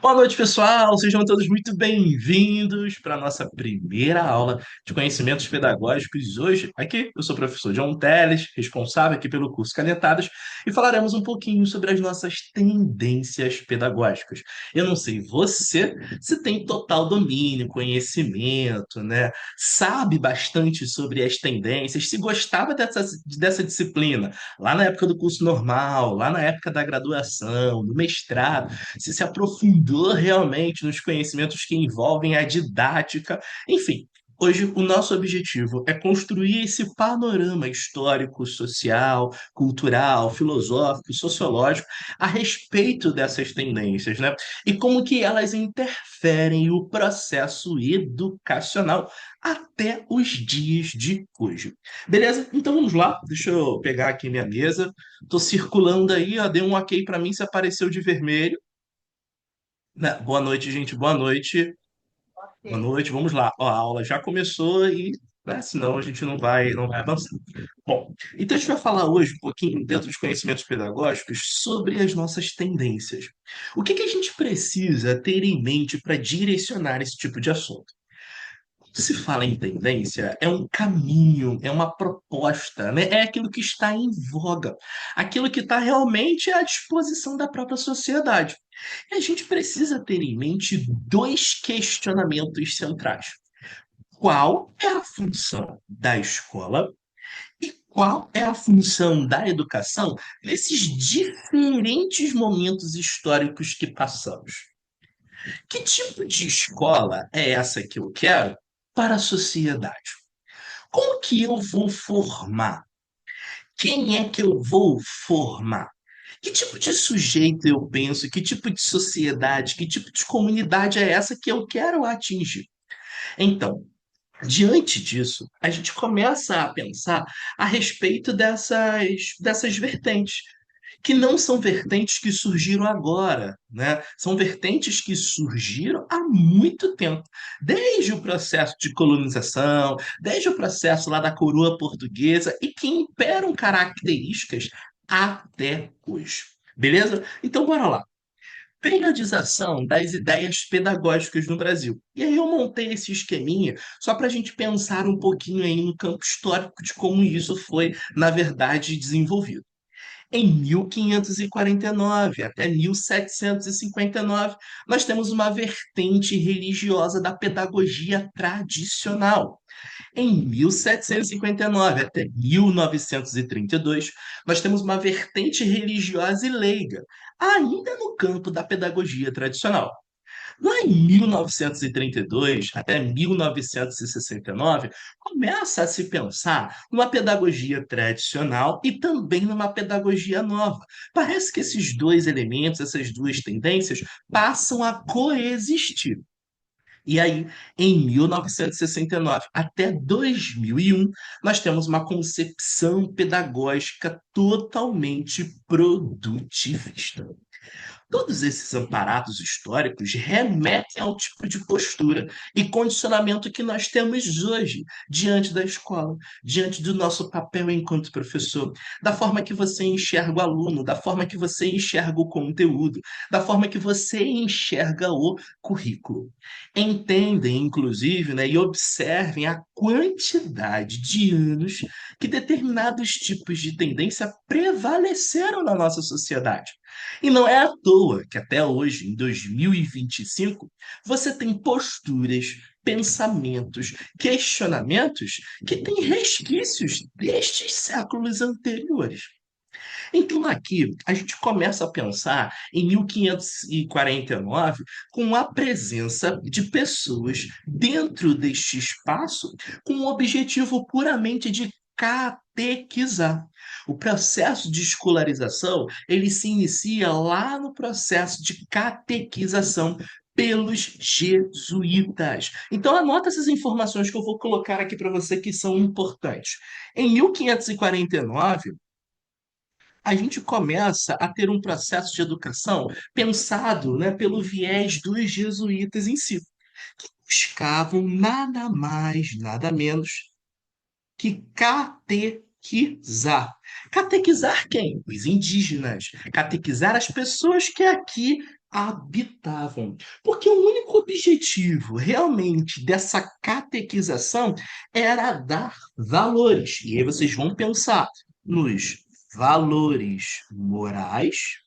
Boa noite, pessoal. Sejam todos muito bem-vindos para a nossa primeira aula de conhecimentos pedagógicos. Hoje, aqui, eu sou o professor John Teles, responsável aqui pelo curso Canetadas, e falaremos um pouquinho sobre as nossas tendências pedagógicas. Eu não sei você se tem total domínio, conhecimento, né? Sabe bastante sobre as tendências, se gostava dessa disciplina lá na época do curso normal, lá na época da graduação, do mestrado, se aprofundou realmente nos conhecimentos que envolvem a didática. Enfim, hoje o nosso objetivo é construir esse panorama histórico, social, cultural, filosófico, sociológico a respeito dessas tendências, né? E como que elas interferem no processo educacional até os dias de hoje. Beleza? Então vamos lá. Deixa eu pegar aqui minha mesa. Tô circulando aí, ó, dê um ok para mim se apareceu de vermelho. Boa noite, gente. Boa noite. Boa noite. Vamos lá. Ó, a aula já começou e, né, senão a gente não vai avançar. Bom, então a gente vai falar hoje um pouquinho, dentro dos conhecimentos pedagógicos, sobre as nossas tendências. O que que a gente precisa ter em mente para direcionar esse tipo de assunto? Se fala em tendência, é um caminho, é uma proposta, né? É aquilo que está em voga, aquilo que está realmente à disposição da própria sociedade. E a gente precisa ter em mente dois questionamentos centrais. Qual é a função da escola e qual é a função da educação nesses diferentes momentos históricos que passamos? Que tipo de escola é essa que eu quero para a sociedade? Como que eu vou formar? Quem é que eu vou formar? Que tipo de sujeito eu penso? Que tipo de sociedade? Que tipo de comunidade é essa que eu quero atingir? Então, diante disso, a gente começa a pensar a respeito dessas vertentes, que não são vertentes que surgiram agora, né? São vertentes que surgiram há muito tempo, desde o processo de colonização, desde o processo lá da coroa portuguesa, e que imperam características até hoje. Beleza? Então, bora lá. Periodização das ideias pedagógicas no Brasil. E aí eu montei esse esqueminha só para a gente pensar um pouquinho aí no campo histórico de como isso foi, na verdade, desenvolvido. Em 1549 até 1759, nós temos uma vertente religiosa da pedagogia tradicional. Em 1759 até 1932, nós temos uma vertente religiosa e leiga, ainda no campo da pedagogia tradicional. Lá em 1932 até 1969, começa a se pensar numa pedagogia tradicional e também numa pedagogia nova. Parece que esses dois elementos, essas duas tendências, passam a coexistir. E aí, em 1969 até 2001, nós temos uma concepção pedagógica totalmente produtivista. Todos esses amparados históricos remetem ao tipo de postura e condicionamento que nós temos hoje diante da escola, diante do nosso papel enquanto professor, da forma que você enxerga o aluno, da forma que você enxerga o conteúdo, da forma que você enxerga o currículo. Entendem, inclusive, né, e observem a quantidade de anos que determinados tipos de tendência prevaleceram na nossa sociedade. E não é à toa que até hoje, em 2025, você tem posturas, pensamentos, questionamentos que têm resquícios destes séculos anteriores. Então, aqui, a gente começa a pensar em 1549 com a presença de pessoas dentro deste espaço com o objetivo puramente de catequizar. O processo de escolarização, ele se inicia lá no processo de catequização pelos jesuítas. Então anota essas informações que eu vou colocar aqui para você que são importantes. Em 1549, a gente começa a ter um processo de educação pensado, né, pelo viés dos jesuítas em si, que buscavam nada mais, nada menos que catequizar. Catequizar quem? Os indígenas. Catequizar as pessoas que aqui habitavam. Porque o único objetivo realmente dessa catequização era dar valores. E aí vocês vão pensar nos valores morais,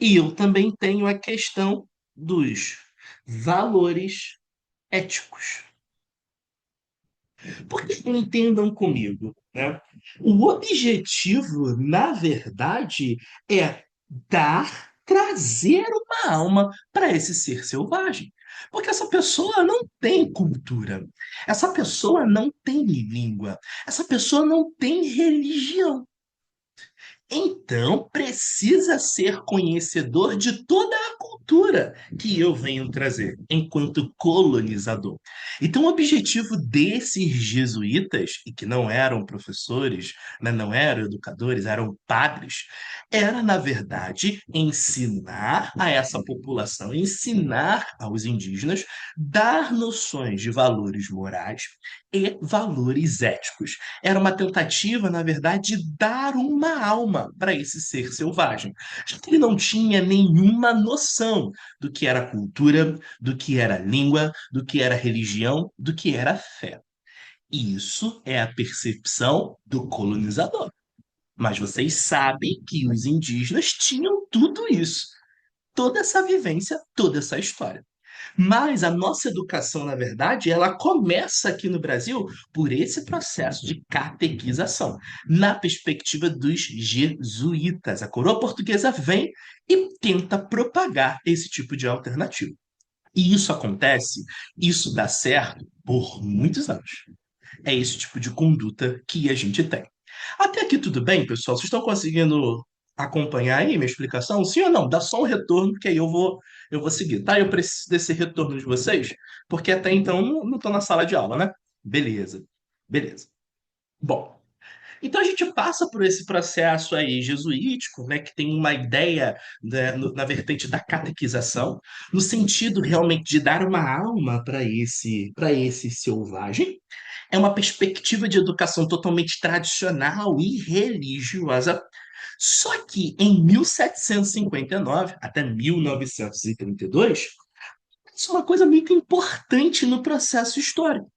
e eu também tenho a questão dos valores éticos. Porque entendam comigo, né? O objetivo, na verdade, é trazer uma alma para esse ser selvagem. Porque essa pessoa não tem cultura, essa pessoa não tem língua, essa pessoa não tem religião. Então, precisa ser conhecedor de toda a cultura que eu venho trazer enquanto colonizador. Então, o objetivo desses jesuítas, e que não eram professores, né, não eram educadores, eram padres, era, na verdade, ensinar a essa população, ensinar aos indígenas, dar noções de valores morais e valores éticos. Era uma tentativa, na verdade, de dar uma alma para esse ser selvagem, já que ele não tinha nenhuma noção do que era cultura, do que era língua, do que era religião, do que era fé. Isso é a percepção do colonizador. Mas vocês sabem que os indígenas tinham tudo isso, toda essa vivência, toda essa história. Mas a nossa educação, na verdade, ela começa aqui no Brasil por esse processo de catequização, na perspectiva dos jesuítas. A coroa portuguesa vem e tenta propagar esse tipo de alternativa. E isso acontece, isso dá certo por muitos anos. É esse tipo de conduta que a gente tem. Até aqui tudo bem, pessoal? Vocês estão conseguindo acompanhar aí minha explicação? Sim ou não? Dá só um retorno, que aí eu vou seguir, tá? Eu preciso desse retorno de vocês, porque até então não estou na sala de aula, né? Beleza, beleza. Bom, então a gente passa por esse processo aí jesuítico, né, que tem uma ideia, né, na vertente da catequização, no sentido realmente de dar uma alma para esse selvagem. É uma perspectiva de educação totalmente tradicional e religiosa. Só que em 1759 até 1932, isso é uma coisa muito importante no processo histórico,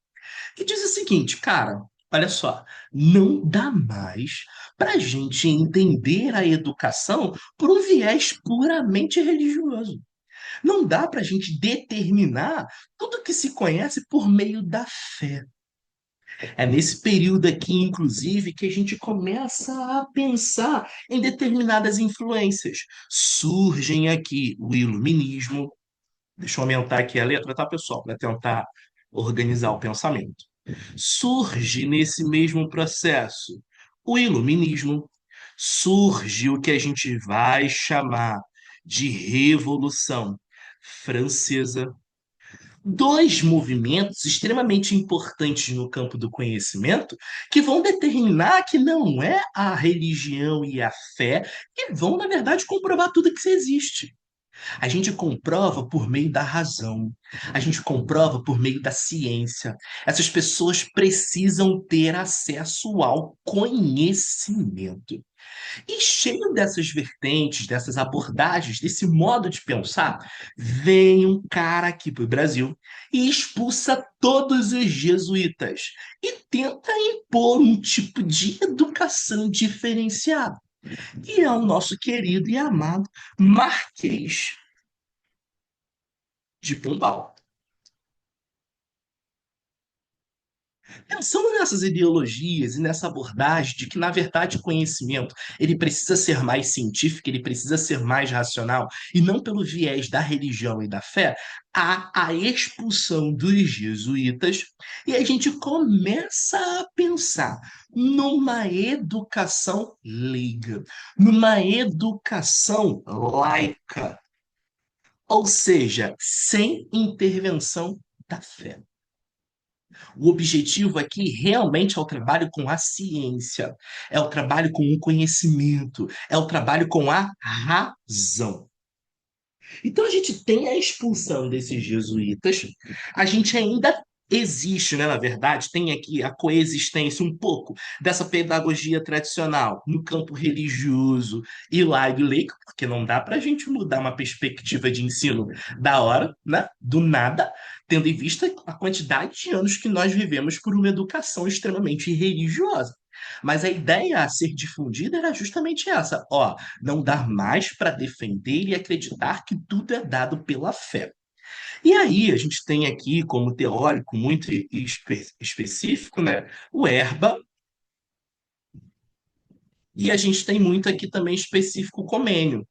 que diz o seguinte, cara, olha só, não dá mais para a gente entender a educação por um viés puramente religioso. Não dá para a gente determinar tudo que se conhece por meio da fé. É nesse período aqui, inclusive, que a gente começa a pensar em determinadas influências. Surgem aqui o iluminismo. Deixa eu aumentar aqui a letra, tá, pessoal, para tentar organizar o pensamento. Surge nesse mesmo processo o iluminismo, surge o que a gente vai chamar de Revolução Francesa, dois movimentos extremamente importantes no campo do conhecimento que vão determinar que não é a religião e a fé que vão, na verdade, comprovar tudo que existe. A gente comprova por meio da razão, a gente comprova por meio da ciência. Essas pessoas precisam ter acesso ao conhecimento. E cheio dessas vertentes, dessas abordagens, desse modo de pensar, vem um cara aqui para o Brasil e expulsa todos os jesuítas e tenta impor um tipo de educação diferenciada, que é o nosso querido e amado Marquês de Pombal. Pensando nessas ideologias e nessa abordagem de que, na verdade, o conhecimento ele precisa ser mais científico, ele precisa ser mais racional, e não pelo viés da religião e da fé, há a expulsão dos jesuítas, e a gente começa a pensar numa educação leiga, numa educação laica, ou seja, sem intervenção da fé. O objetivo aqui realmente é o trabalho com a ciência, é o trabalho com o conhecimento, é o trabalho com a razão. Então a gente tem a expulsão desses jesuítas, a gente ainda existe, né, na verdade, tem aqui a coexistência um pouco dessa pedagogia tradicional no campo religioso e laico, porque não dá para a gente mudar uma perspectiva de ensino da hora, né, do nada, tendo em vista a quantidade de anos que nós vivemos por uma educação extremamente religiosa. Mas a ideia a ser difundida era justamente essa, ó, não dar mais para defender e acreditar que tudo é dado pela fé. E aí, a gente tem aqui como teórico muito específico, né, o Herba, e a gente tem muito aqui também específico o Comênio.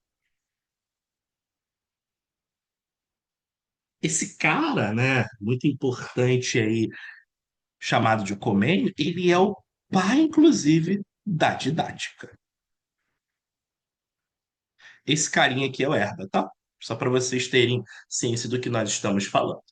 Esse cara, né, muito importante aí, chamado de Comênio, ele é o pai, inclusive, da didática. Esse carinha aqui é o Herba, tá? Só para vocês terem ciência do que nós estamos falando.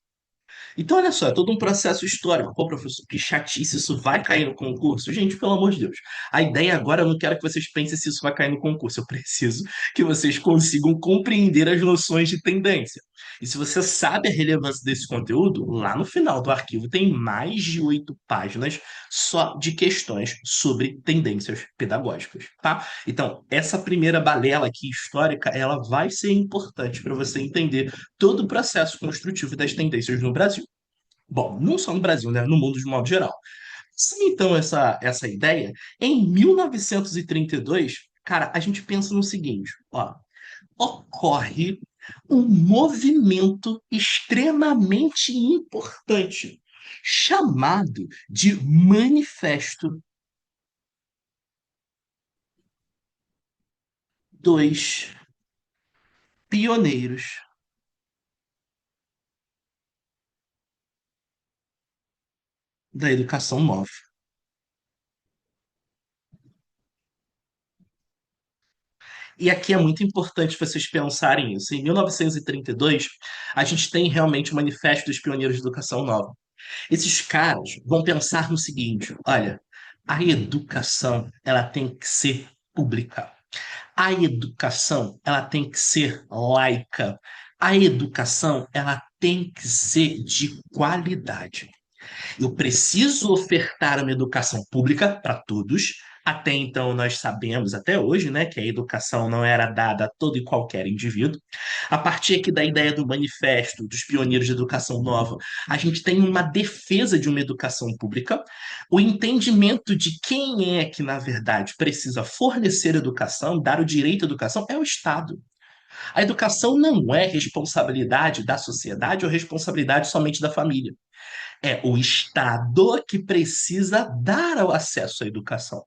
Então, olha só, é todo um processo histórico. Pô, professor, que chatice, isso vai cair no concurso? Gente, pelo amor de Deus. A ideia agora, eu não quero que vocês pensem se isso vai cair no concurso. Eu preciso que vocês consigam compreender as noções de tendência. E se você sabe a relevância desse conteúdo, lá no final do arquivo tem mais de 8 páginas só de questões sobre tendências pedagógicas, tá? Então, essa primeira balela aqui histórica, ela vai ser importante para você entender todo o processo construtivo das tendências no Brasil. Bom, não só no Brasil, né? No mundo de modo geral. Sim, então, essa ideia, em 1932, cara, a gente pensa no seguinte, ó, ocorre um movimento extremamente importante, chamado de Manifesto dos Pioneiros da Educação Nova. E aqui é muito importante vocês pensarem isso. Em 1932, a gente tem realmente o Manifesto dos Pioneiros de Educação Nova. Esses caras vão pensar no seguinte: olha, a educação ela tem que ser pública. A educação ela tem que ser laica. A educação ela tem que ser de qualidade. Eu preciso ofertar uma educação pública para todos. Até então, nós sabemos, até hoje, né, que a educação não era dada a todo e qualquer indivíduo. A partir aqui da ideia do manifesto dos pioneiros de educação nova, a gente tem uma defesa de uma educação pública, o entendimento de quem é que, na verdade, precisa fornecer educação, dar o direito à educação, é o Estado. A educação não é responsabilidade da sociedade ou responsabilidade somente da família. É o Estado que precisa dar o acesso à educação.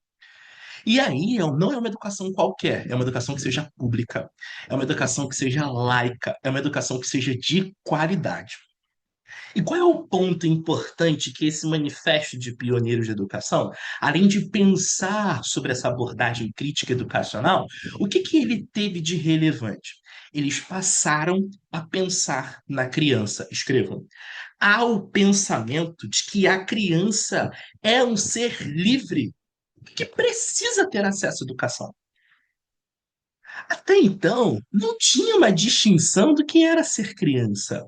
E aí não é uma educação qualquer, é uma educação que seja pública, é uma educação que seja laica, é uma educação que seja de qualidade. E qual é o ponto importante que esse manifesto de pioneiros de educação, além de pensar sobre essa abordagem crítica educacional, o que que ele teve de relevante? Eles passaram a pensar na criança. Escrevam. Há o pensamento de que a criança é um ser livre que precisa ter acesso à educação. Até então, não tinha uma distinção do que era ser criança.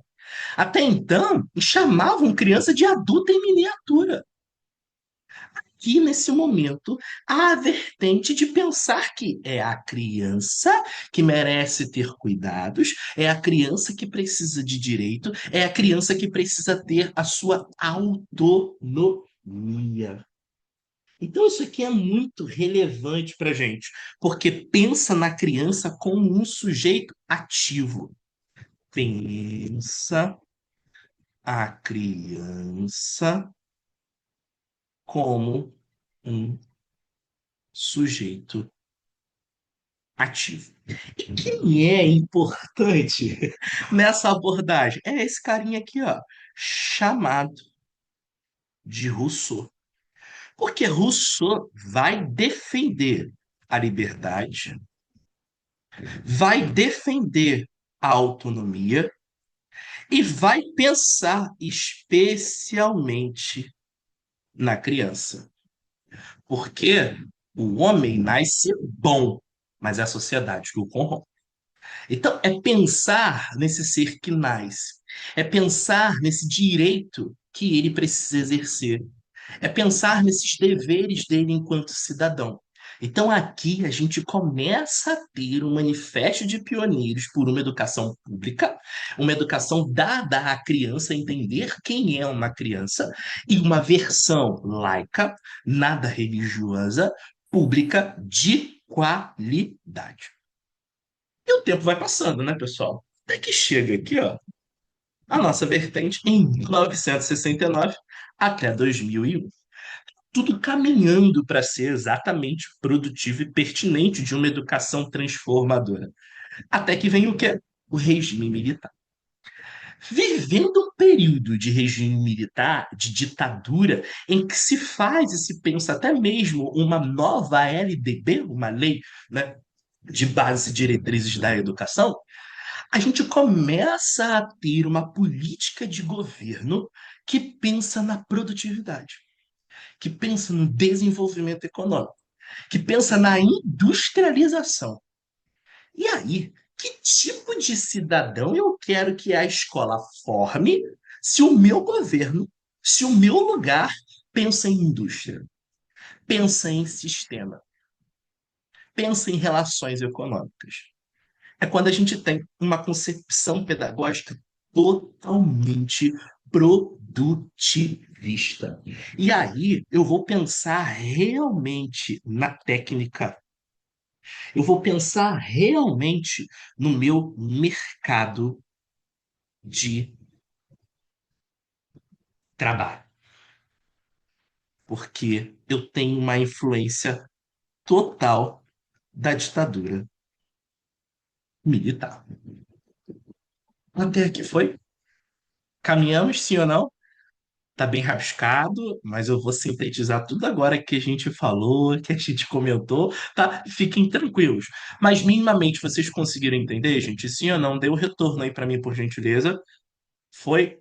Até então, chamavam criança de adulta em miniatura. Aqui, nesse momento, há a vertente de pensar que é a criança que merece ter cuidados, é a criança que precisa de direito, é a criança que precisa ter a sua autonomia. Então, isso aqui é muito relevante para a gente, porque pensa na criança como um sujeito ativo. Pensa a criança como um sujeito ativo. E quem é importante nessa abordagem? É esse carinha aqui, ó, chamado de Rousseau. Porque Rousseau vai defender a liberdade, vai defender a autonomia e vai pensar especialmente na criança. Porque o homem nasce bom, mas é a sociedade que o corrompe. Então, é pensar nesse ser que nasce, é pensar nesse direito que ele precisa exercer, é pensar nesses deveres dele enquanto cidadão. Então, aqui a gente começa a ter um manifesto de pioneiros por uma educação pública, uma educação dada à criança entender quem é uma criança, e uma versão laica, nada religiosa, pública, de qualidade. E o tempo vai passando, né, pessoal? Até que chega aqui, ó, a nossa vertente em 1969 até 2001, tudo caminhando para ser exatamente produtivo e pertinente de uma educação transformadora. Até que vem o quê? O regime militar. Vivendo um período de regime militar, de ditadura, em que se faz e se pensa até mesmo uma nova LDB, uma lei, né, de bases e diretrizes da educação, a gente começa a ter uma política de governo que pensa na produtividade, que pensa no desenvolvimento econômico, que pensa na industrialização. E aí, que tipo de cidadão eu quero que a escola forme se o meu governo, se o meu lugar pensa em indústria, pensa em sistema, pensa em relações econômicas? É quando a gente tem uma concepção pedagógica totalmente produtivista. E aí eu vou pensar realmente na técnica, eu vou pensar realmente no meu mercado de trabalho, porque eu tenho uma influência total da ditadura militar. Até aqui foi? Caminhamos, sim ou não? Tá bem rabiscado, mas eu vou sintetizar tudo agora que a gente falou, que a gente comentou, tá? Fiquem tranquilos. Mas minimamente vocês conseguiram entender, gente? Sim ou não? Dê o retorno aí pra mim, por gentileza. Foi?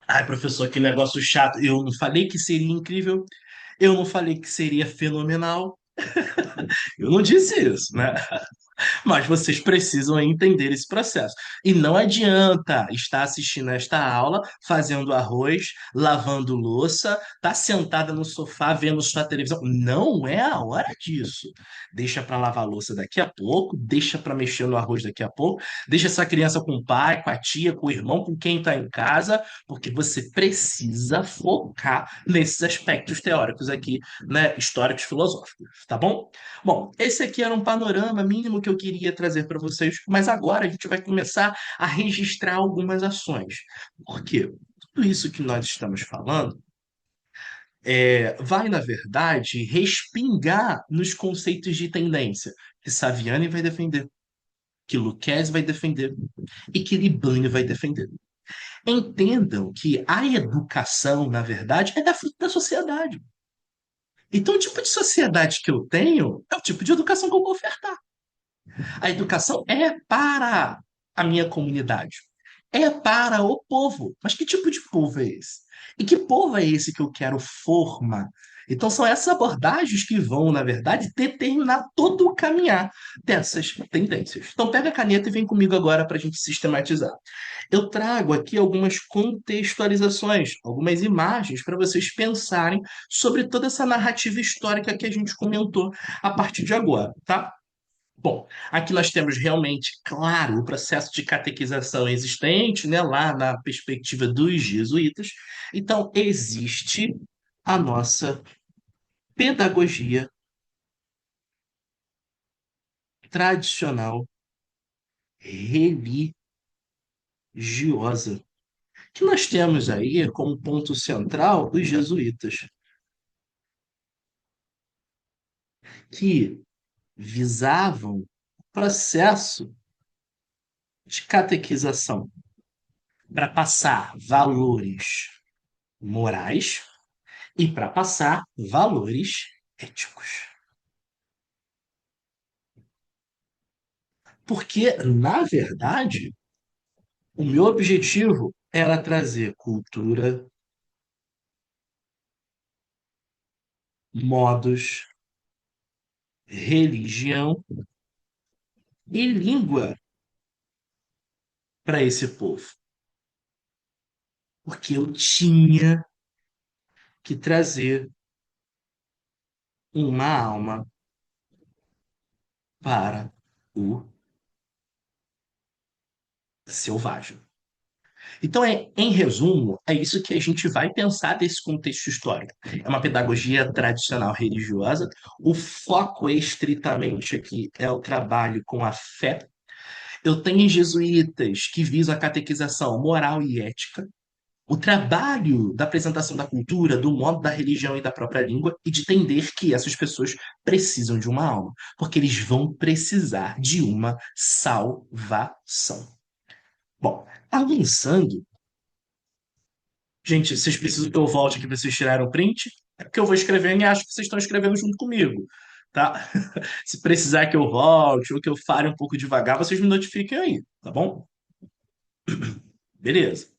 Ai, professor, que negócio chato. Eu não falei que seria incrível, eu não falei que seria fenomenal, eu não disse isso, né? Mas vocês precisam entender esse processo. E não adianta estar assistindo esta aula, fazendo arroz, lavando louça, tá sentada no sofá vendo sua televisão. Não é a hora disso. Deixa para lavar a louça daqui a pouco, deixa para mexer no arroz daqui a pouco, deixa essa criança com o pai, com a tia, com o irmão, com quem está em casa, porque você precisa focar nesses aspectos teóricos aqui, né, históricos, filosóficos, tá bom? Bom, esse aqui era um panorama mínimo que eu queria trazer para vocês, mas agora a gente vai começar a registrar algumas ações. Por quê? Tudo isso que nós estamos falando vai, na verdade, respingar nos conceitos de tendência que Saviani vai defender, que Luquezzi vai defender e que Libani vai defender. Entendam que a educação, na verdade, é da fruto da sociedade. Então, o tipo de sociedade que eu tenho é o tipo de educação que eu vou ofertar. A educação é para a minha comunidade, é para o povo. Mas que tipo de povo é esse? E que povo é esse que eu quero formar? Então, são essas abordagens que vão, na verdade, determinar todo o caminhar dessas tendências. Então, pega a caneta e vem comigo agora para a gente sistematizar. Eu trago aqui algumas contextualizações, algumas imagens para vocês pensarem sobre toda essa narrativa histórica que a gente comentou a partir de agora, tá? Bom, aqui nós temos realmente, claro, o processo de catequização existente, né, lá na perspectiva dos jesuítas. Então, existe a nossa pedagogia tradicional religiosa, que nós temos aí como ponto central os jesuítas, que visavam o processo de catequização para passar valores morais e para passar valores éticos. Porque, na verdade, o meu objetivo era trazer cultura, modos, religião e língua para esse povo. Porque eu tinha que trazer uma alma para o selvagem. Então, em resumo, é isso que a gente vai pensar desse contexto histórico. É uma pedagogia tradicional religiosa. O foco estritamente aqui é o trabalho com a fé. Eu tenho jesuítas que visam a catequização moral e ética, o trabalho da apresentação da cultura, do modo da religião e da própria língua, e de entender que essas pessoas precisam de uma alma, porque eles vão precisar de uma salvação. Bom, avançando, gente, vocês precisam que eu volte aqui para vocês tirarem o print? É porque eu vou escrevendo e acho que vocês estão escrevendo junto comigo, tá? Se precisar que eu volte ou que eu fale um pouco devagar, vocês me notifiquem aí, tá bom? Beleza.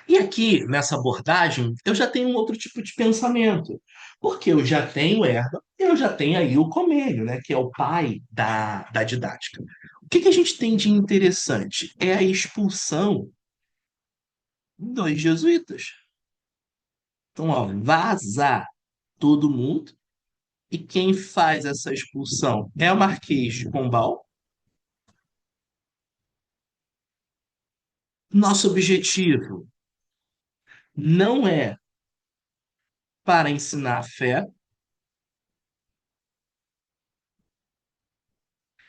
E aqui, nessa abordagem, eu já tenho um outro tipo de pensamento, porque eu já tenho Herba e eu já tenho aí o Comênio, né, que é o pai da didática. O que que a gente tem de interessante? É a expulsão dos jesuítas. Então, ó, vaza todo mundo. E quem faz essa expulsão é o Marquês de Pombal. Nosso objetivo não é para ensinar a fé,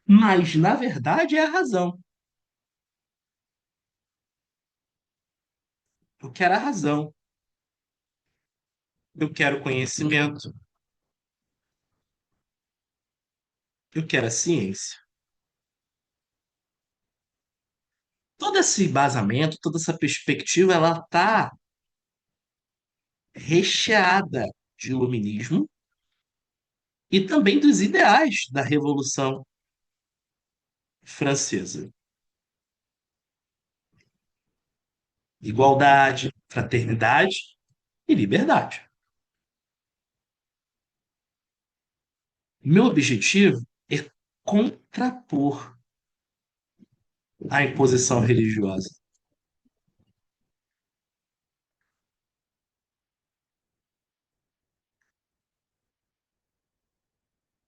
mas, na verdade, é a razão. Eu quero a razão. Eu quero conhecimento. Eu quero a ciência. Todo esse embasamento, toda essa perspectiva, ela está recheada de iluminismo e também dos ideais da Revolução Francesa. Igualdade, fraternidade e liberdade. Meu objetivo é contrapor a imposição religiosa.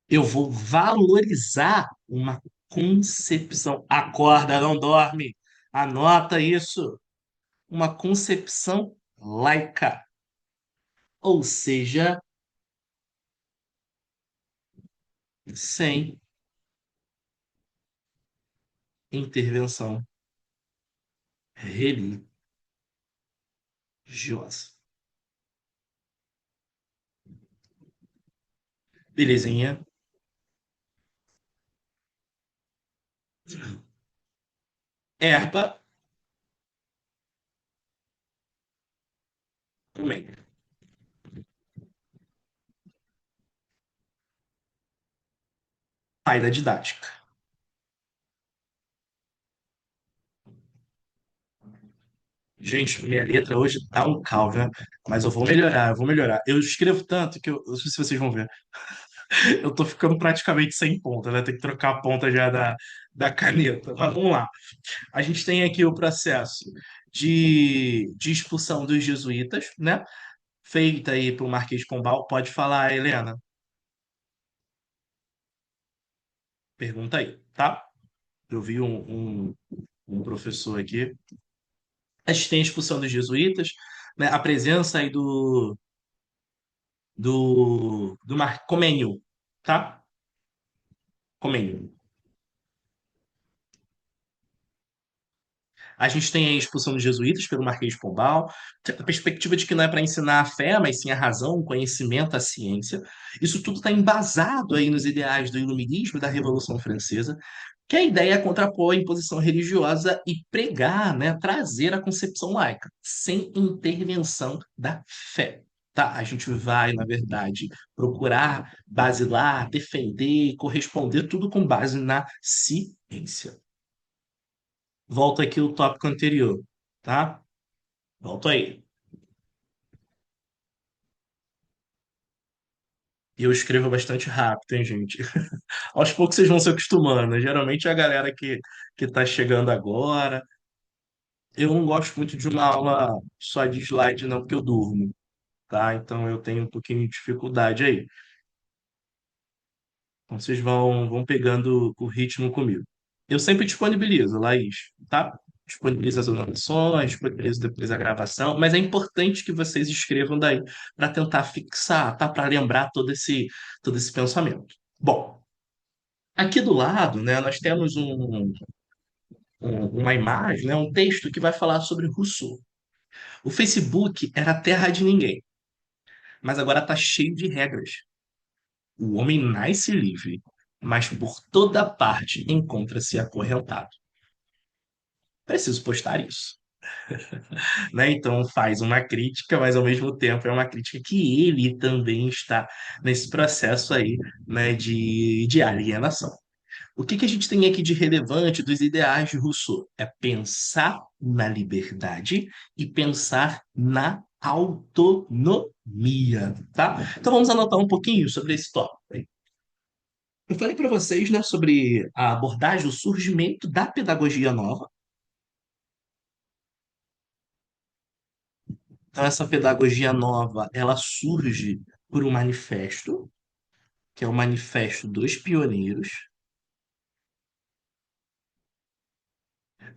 Eu vou valorizar uma concepção. Acorda, não dorme. Anota isso. Uma concepção laica, ou seja, sem intervenção religiosa. Belezinha? Erba também. Pai da didática. Gente, minha letra hoje tá um caos, né? Mas eu vou melhorar, eu vou melhorar. Eu escrevo tanto que eu não sei se vocês vão ver. Eu tô ficando praticamente sem ponta, né? Tem que trocar a ponta já da caneta. Mas vamos lá. A gente tem aqui o processo de expulsão dos jesuítas, né? Feita aí por Marquês de Pombal. Pode falar, Helena. Pergunta aí, tá? Eu vi um professor aqui. A gente tem a expulsão dos jesuítas, né? A presença aí do Comênio, tá? Comênio. A gente tem a expulsão dos jesuítas pelo Marquês de Pombal, a perspectiva de que não é para ensinar a fé, mas sim a razão, o conhecimento, a ciência. Isso tudo está embasado aí nos ideais do iluminismo e da Revolução Francesa, que a ideia é contrapor a imposição religiosa e pregar, né, trazer a concepção laica, sem intervenção da fé. Tá? A gente vai, na verdade, procurar basilar, defender, corresponder tudo com base na ciência. Volto aqui o tópico anterior, tá? Volto aí. E eu escrevo bastante rápido, hein, gente? Aos poucos vocês vão se acostumando, né? Geralmente é a galera que tá chegando agora. Eu não gosto muito de uma aula só de slide, não, porque eu durmo, tá? Então eu tenho um pouquinho de dificuldade aí. Então vocês vão pegando o ritmo comigo. Eu sempre disponibilizo, Laís, tá? Disponibilizo as anotações, disponibilizo depois a gravação, mas é importante que vocês escrevam daí para tentar fixar, tá? Para lembrar todo esse pensamento. Bom, aqui do lado, né, nós temos uma imagem, né, um texto que vai falar sobre Rousseau. O Facebook era a terra de ninguém, mas agora está cheio de regras. O homem nasce livre, mas por toda parte encontra-se acorrentado. Preciso postar isso, né? Então faz uma crítica, mas ao mesmo tempo é uma crítica que ele também está nesse processo aí, né, de alienação. O que que a gente tem aqui de relevante dos ideais de Rousseau? É pensar na liberdade e pensar na autonomia, tá? Então vamos anotar um pouquinho sobre esse tópico. Eu falei para vocês, né, sobre a abordagem, o surgimento da pedagogia nova. Então essa pedagogia nova, ela surge por um manifesto, que é o Manifesto dos Pioneiros.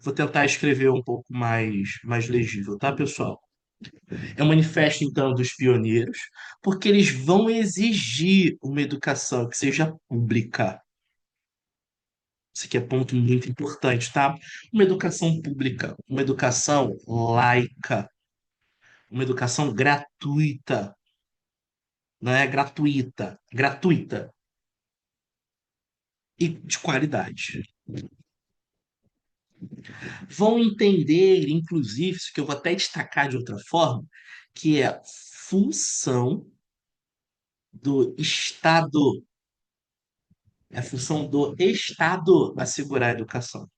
Vou tentar escrever um pouco mais legível, tá, pessoal? É o manifesto, então, dos pioneiros, porque eles vão exigir uma educação que seja pública. Isso aqui é ponto muito importante, tá? Uma educação pública, uma educação laica, uma educação gratuita, não é gratuita, gratuita e de qualidade. Vão entender, inclusive, isso que eu vou até destacar de outra forma, que é função do Estado. É função do Estado assegurar a educação.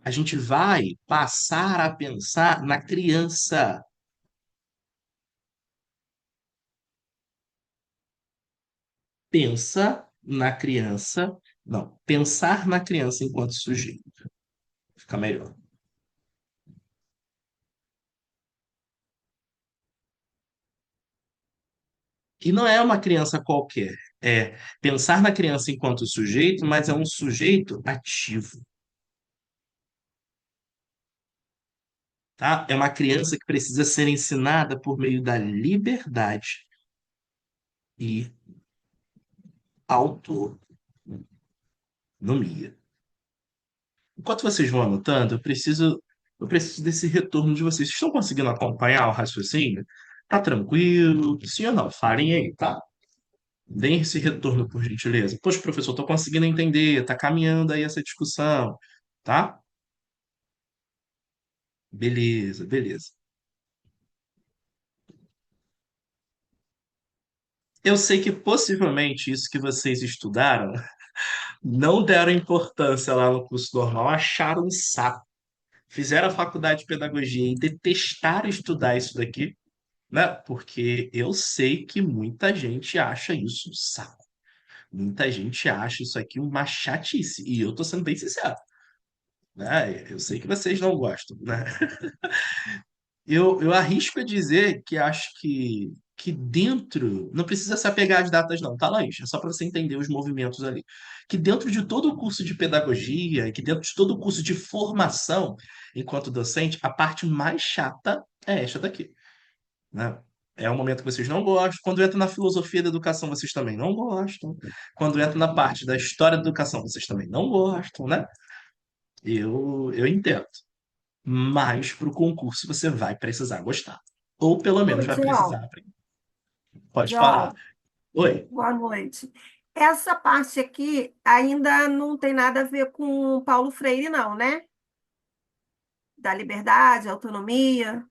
A gente vai passar a pensar na criança. Pensa na criança. Não, pensar na criança enquanto sujeito. Fica melhor. E não é uma criança qualquer. É pensar na criança enquanto sujeito, mas é um sujeito ativo, tá? É uma criança que precisa ser ensinada por meio da liberdade e autonomia. Enquanto vocês vão anotando, eu preciso desse retorno de vocês. Vocês estão conseguindo acompanhar o raciocínio? Tá tranquilo? Sim ou não? Falem aí, tá? Deem esse retorno, por gentileza. Poxa, professor, tô conseguindo entender, tá caminhando aí essa discussão, tá? Beleza, beleza. Eu sei que possivelmente isso que vocês estudaram não deram importância lá no curso normal, acharam um saco. Fizeram a faculdade de pedagogia e detestaram estudar isso daqui, né? Porque eu sei que muita gente acha isso um saco. Muita gente acha isso aqui uma chatice. E eu tô sendo bem sincero, né? Eu sei que vocês não gostam, né? Eu arrisco a dizer que acho que dentro, não precisa se apegar às datas, não, tá, Laís? É só para você entender os movimentos ali. Que dentro de todo o curso de pedagogia, e que dentro de todo o curso de formação enquanto docente, a parte mais chata é esta daqui, né? É um momento que vocês não gostam. Quando entra na filosofia da educação, vocês também não gostam. Quando entra na parte da história da educação, vocês também não gostam, né? Eu entendo. Mas para o concurso você vai precisar gostar. Ou pelo menos Oi, vai precisar João. aprender. Pode falar. João, Oi. boa noite. Essa parte aqui ainda não tem nada a ver com Paulo Freire, não, né? Da liberdade, autonomia.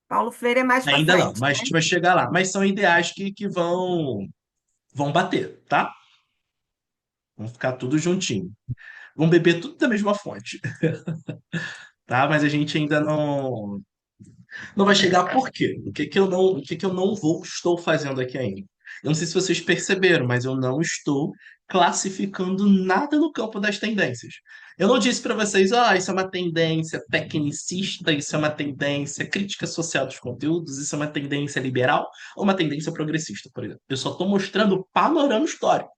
Paulo Freire é mais para Ainda não, frente, mas a né? gente vai chegar lá. Mas são ideais que vão bater, tá? Vão ficar tudo juntinho. Vão beber tudo da mesma fonte, tá? Mas a gente ainda não vai chegar por quê? O que que eu não estou fazendo aqui ainda? Eu não sei se vocês perceberam, mas eu não estou classificando nada no campo das tendências. Eu não disse para vocês, isso é uma tendência tecnicista, isso é uma tendência crítica social dos conteúdos, isso é uma tendência liberal ou uma tendência progressista, por exemplo. Eu só estou mostrando o panorama histórico,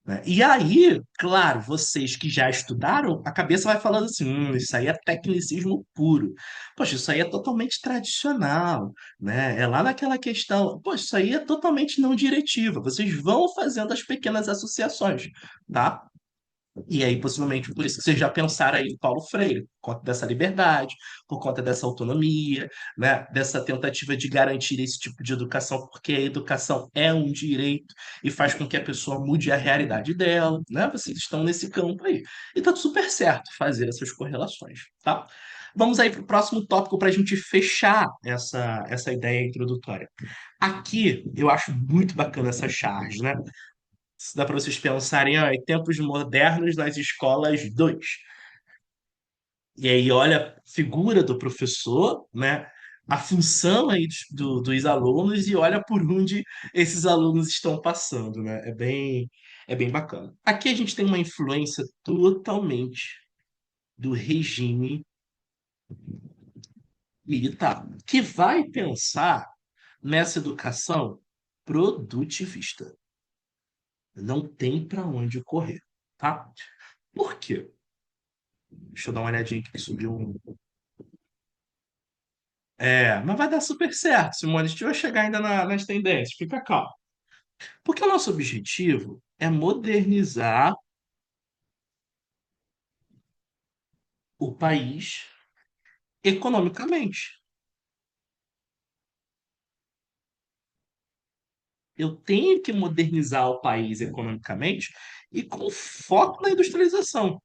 né? E aí, claro, vocês que já estudaram, a cabeça vai falando assim, isso aí é tecnicismo puro. Poxa, isso aí é totalmente tradicional, né? É lá naquela questão, poxa, isso aí é totalmente não diretiva. Vocês vão fazendo as pequenas associações, tá? E aí, possivelmente, por isso que vocês já pensaram aí em Paulo Freire, por conta dessa liberdade, por conta dessa autonomia, né? Dessa tentativa de garantir esse tipo de educação, porque a educação é um direito e faz com que a pessoa mude a realidade dela, né? Vocês estão nesse campo aí. E tá super certo fazer essas correlações, tá? Vamos aí para o próximo tópico para a gente fechar essa ideia introdutória. Aqui eu acho muito bacana essa charge, né? Isso dá para vocês pensarem, em tempos modernos nas escolas 2. E aí olha a figura do professor, né? A função aí dos alunos e olha por onde esses alunos estão passando, né? É bem bacana. Aqui a gente tem uma influência totalmente do regime militar, que vai pensar nessa educação produtivista. Não tem para onde correr, tá? Por quê? Deixa eu dar uma olhadinha aqui que subiu um. Mas vai dar super certo, Simone. A gente vai chegar ainda nas tendências. Fica calmo. Porque o nosso objetivo é modernizar o país economicamente. Eu tenho que modernizar o país economicamente e com foco na industrialização.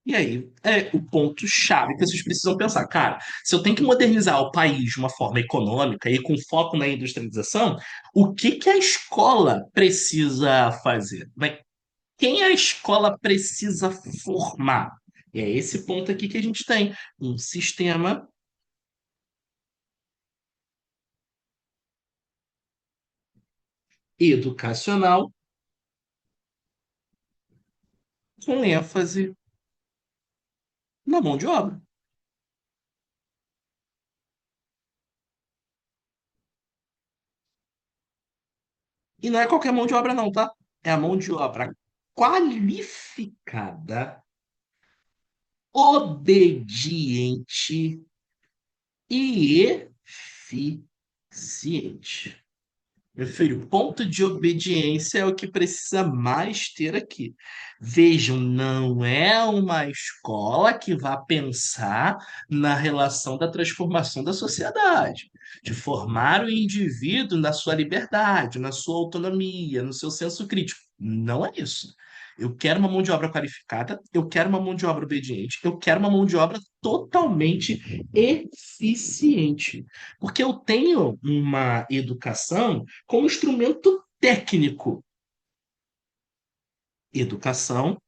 E aí é o ponto-chave que vocês precisam pensar. Cara, se eu tenho que modernizar o país de uma forma econômica e com foco na industrialização, o que que a escola precisa fazer? Quem a escola precisa formar? E é esse ponto aqui que a gente tem um sistema educacional com ênfase na mão de obra. E não é qualquer mão de obra, não, tá? É a mão de obra qualificada, obediente e eficiente. Meu filho, ponto de obediência é o que precisa mais ter aqui. Vejam, não é uma escola que vá pensar na relação da transformação da sociedade, de formar o indivíduo na sua liberdade, na sua autonomia, no seu senso crítico. Não é isso. Eu quero uma mão de obra qualificada, eu quero uma mão de obra obediente, eu quero uma mão de obra totalmente eficiente. Porque eu tenho uma educação como instrumento técnico. Educação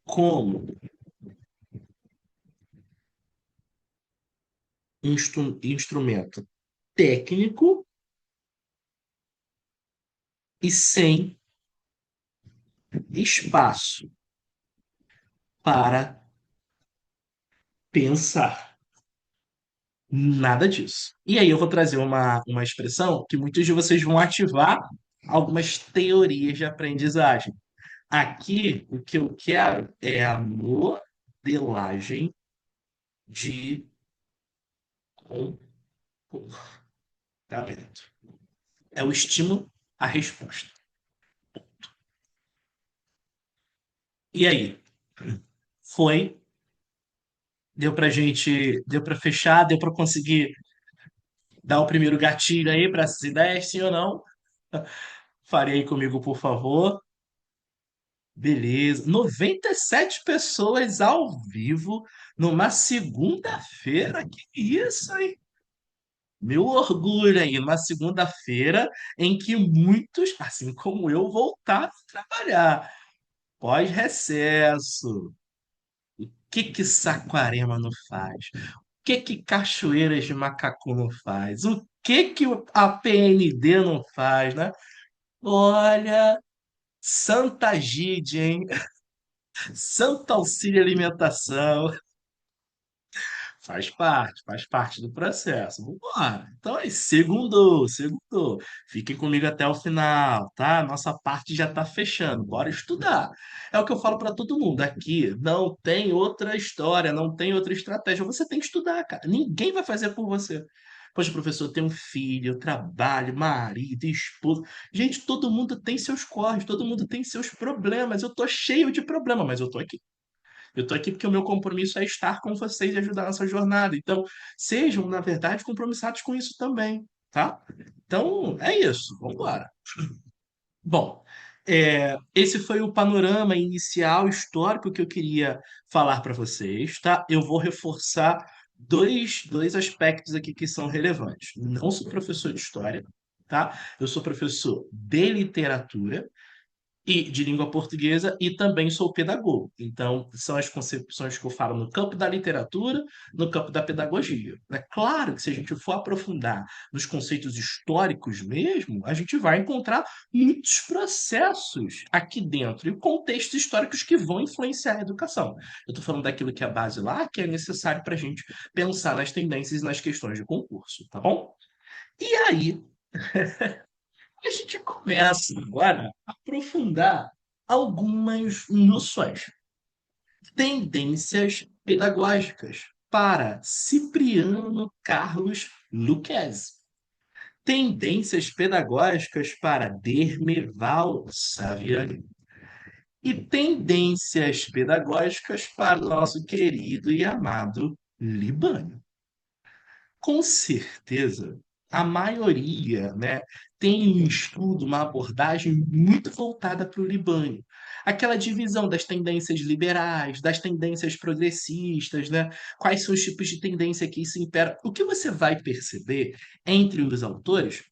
como instrumento técnico e sem espaço para pensar. Nada disso. E aí eu vou trazer uma expressão que muitos de vocês vão ativar algumas teorias de aprendizagem. Aqui, o que eu quero é a modelagem de comportamento. É o estímulo à resposta. E aí? Foi? Deu para fechar, deu para conseguir dar o primeiro gatilho aí para essas ideias, sim ou não? Farei comigo, por favor. Beleza. 97 pessoas ao vivo numa segunda-feira. Que isso, hein? Meu orgulho aí, numa segunda-feira em que muitos, assim como eu, voltaram a trabalhar. Pós-recesso. O que Saquarema não faz? O que Cachoeiras de Macacu não faz? O que a PND não faz, né? Olha, Santa Gide, hein? Santo Auxílio Alimentação. Faz parte do processo. Vambora. Então é segundo, segundo. Fiquem comigo até o final, tá? Nossa parte já tá fechando. Bora estudar. É o que eu falo para todo mundo. Aqui não tem outra história, não tem outra estratégia. Você tem que estudar, cara. Ninguém vai fazer por você. Poxa, professor, eu tenho um filho, eu trabalho, marido, esposa. Gente, todo mundo tem seus corres, todo mundo tem seus problemas. Eu tô cheio de problema, mas eu tô aqui. Eu estou aqui porque o meu compromisso é estar com vocês e ajudar nessa jornada. Então, sejam, na verdade, compromissados com isso também, tá? Então, é isso. Vamos embora. Bom, esse foi o panorama inicial histórico que eu queria falar para vocês, tá? Eu vou reforçar dois aspectos aqui que são relevantes. Não sou professor de história, tá? Eu sou professor de literatura e de língua portuguesa e também sou pedagogo. Então, são as concepções que eu falo no campo da literatura, no campo da pedagogia. É claro que se a gente for aprofundar nos conceitos históricos mesmo, a gente vai encontrar muitos processos aqui dentro e contextos históricos que vão influenciar a educação. Eu estou falando daquilo que é a base lá, que é necessário para a gente pensar nas tendências e nas questões de concurso, tá bom? E aí, a gente começa agora a aprofundar algumas noções. Tendências pedagógicas para Cipriano Carlos Lucchesi. Tendências pedagógicas para Dermeval Saviani. E tendências pedagógicas para o nosso querido e amado Libânio. Com certeza, a maioria, né, tem um estudo, uma abordagem muito voltada para o Libânio. Aquela divisão das tendências liberais, das tendências progressistas, né? Quais são os tipos de tendência que isso impera? O que você vai perceber entre os autores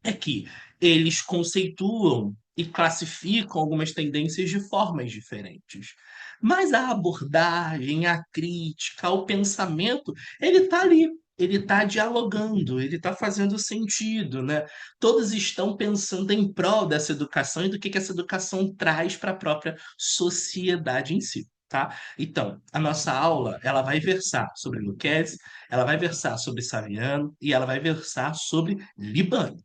é que eles conceituam e classificam algumas tendências de formas diferentes. Mas a abordagem, a crítica, o pensamento, ele está ali, ele está dialogando, ele está fazendo sentido, né? Todos estão pensando em prol dessa educação e do que essa educação traz para a própria sociedade em si. Tá? Então, a nossa aula ela vai versar sobre Lucchesi, ela vai versar sobre Saviano e ela vai versar sobre Libano.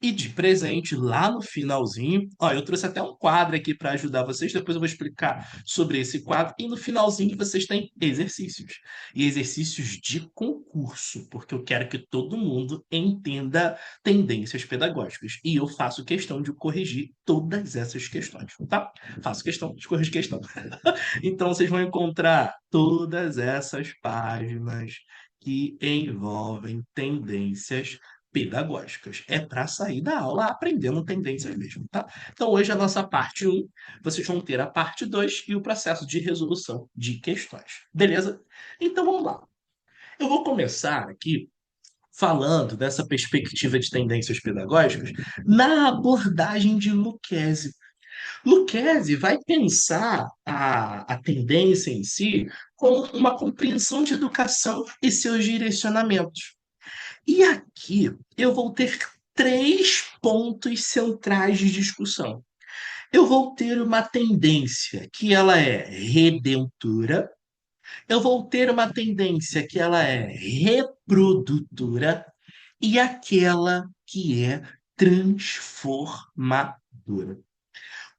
E de presente, lá no finalzinho, ó, eu trouxe até um quadro aqui para ajudar vocês, depois eu vou explicar sobre esse quadro. E no finalzinho vocês têm exercícios. E exercícios de concurso, porque eu quero que todo mundo entenda tendências pedagógicas. E eu faço questão de corrigir todas essas questões, tá? Faço questão de corrigir questão. Então vocês vão encontrar todas essas páginas que envolvem tendências pedagógicas. É para sair da aula aprendendo tendências mesmo, tá? Então, hoje a nossa parte um, vocês vão ter a parte 2 e o processo de resolução de questões. Beleza? Então, vamos lá. Eu vou começar aqui falando dessa perspectiva de tendências pedagógicas na abordagem de Lucchesi. Lucchesi vai pensar a tendência em si como uma compreensão de educação e seus direcionamentos. E aqui eu vou ter três pontos centrais de discussão. Eu vou ter uma tendência que ela é redentora, eu vou ter uma tendência que ela é reprodutora e aquela que é transformadora.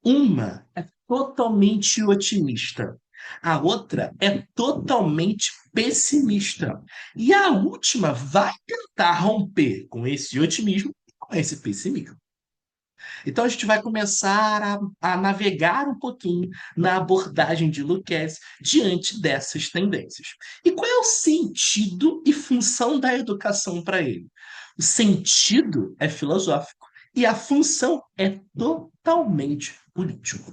Uma é totalmente otimista, a outra é totalmente pessimista. E a última vai tentar romper com esse otimismo e com esse pessimismo. Então a gente vai começar a navegar um pouquinho na abordagem de Lucchesi diante dessas tendências. E qual é o sentido e função da educação para ele? O sentido é filosófico e a função é totalmente político.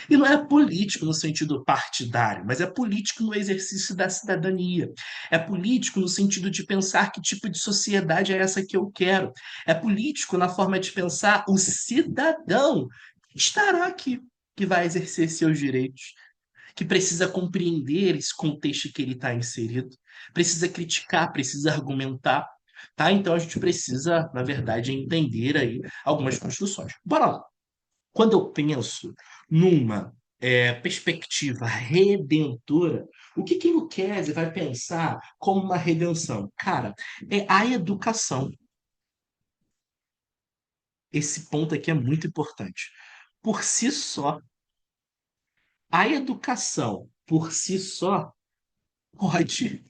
E não é político no sentido partidário, mas é político no exercício da cidadania. É político no sentido de pensar que tipo de sociedade é essa que eu quero. É político na forma de pensar o cidadão que estará aqui, que vai exercer seus direitos. que precisa compreender esse contexto que ele está inserido, precisa criticar, precisa argumentar, tá? Então a gente precisa, na verdade, entender aí algumas construções. Bora lá. Quando eu penso numa perspectiva redentora, o que que Lucchesi vai pensar como uma redenção? Cara, é a educação. Esse ponto aqui é muito importante. Por si só, a educação, por si só, pode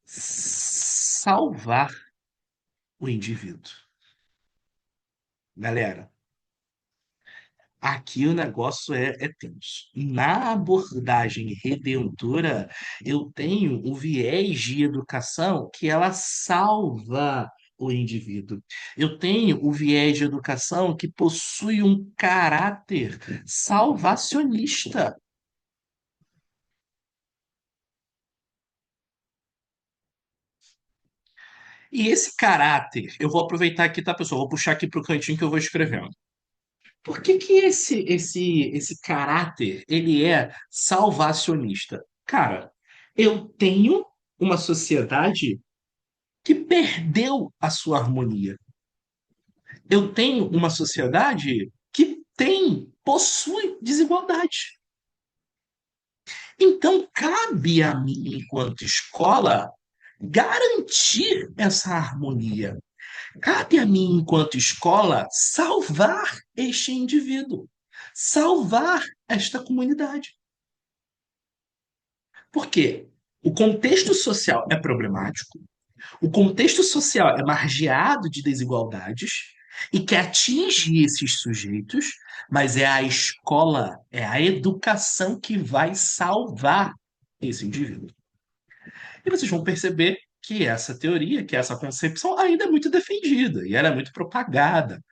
salvar o indivíduo. Galera, aqui o negócio é tenso. Na abordagem redentora, eu tenho um viés de educação que ela salva o indivíduo. Eu tenho o viés de educação que possui um caráter salvacionista. E esse caráter, eu vou aproveitar aqui, tá, pessoal? Vou puxar aqui para o cantinho que eu vou escrevendo. Por que que esse caráter ele é salvacionista? Cara, eu tenho uma sociedade que perdeu a sua harmonia. Eu tenho uma sociedade que possui desigualdade. Então, cabe a mim, enquanto escola, garantir essa harmonia. Cabe a mim, enquanto escola, salvar este indivíduo, salvar esta comunidade. Por quê? O contexto social é problemático, o contexto social é margeado de desigualdades e que atinge esses sujeitos, mas é a escola, é a educação que vai salvar esse indivíduo. E vocês vão perceber que essa teoria, que essa concepção ainda é muito defendida e ela é muito propagada.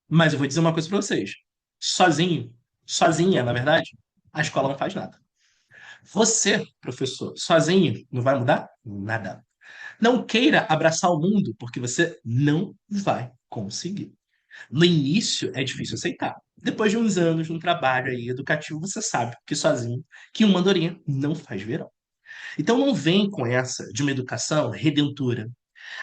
Mas eu vou dizer uma coisa para vocês. Sozinho, sozinha, na verdade, a escola não faz nada. Você, professor, sozinho, não vai mudar nada. Não queira abraçar o mundo, porque você não vai conseguir. No início é difícil aceitar. Depois de uns anos no trabalho aí educativo, você sabe que sozinho, que uma andorinha não faz verão. Então não vem com essa de uma educação redentora.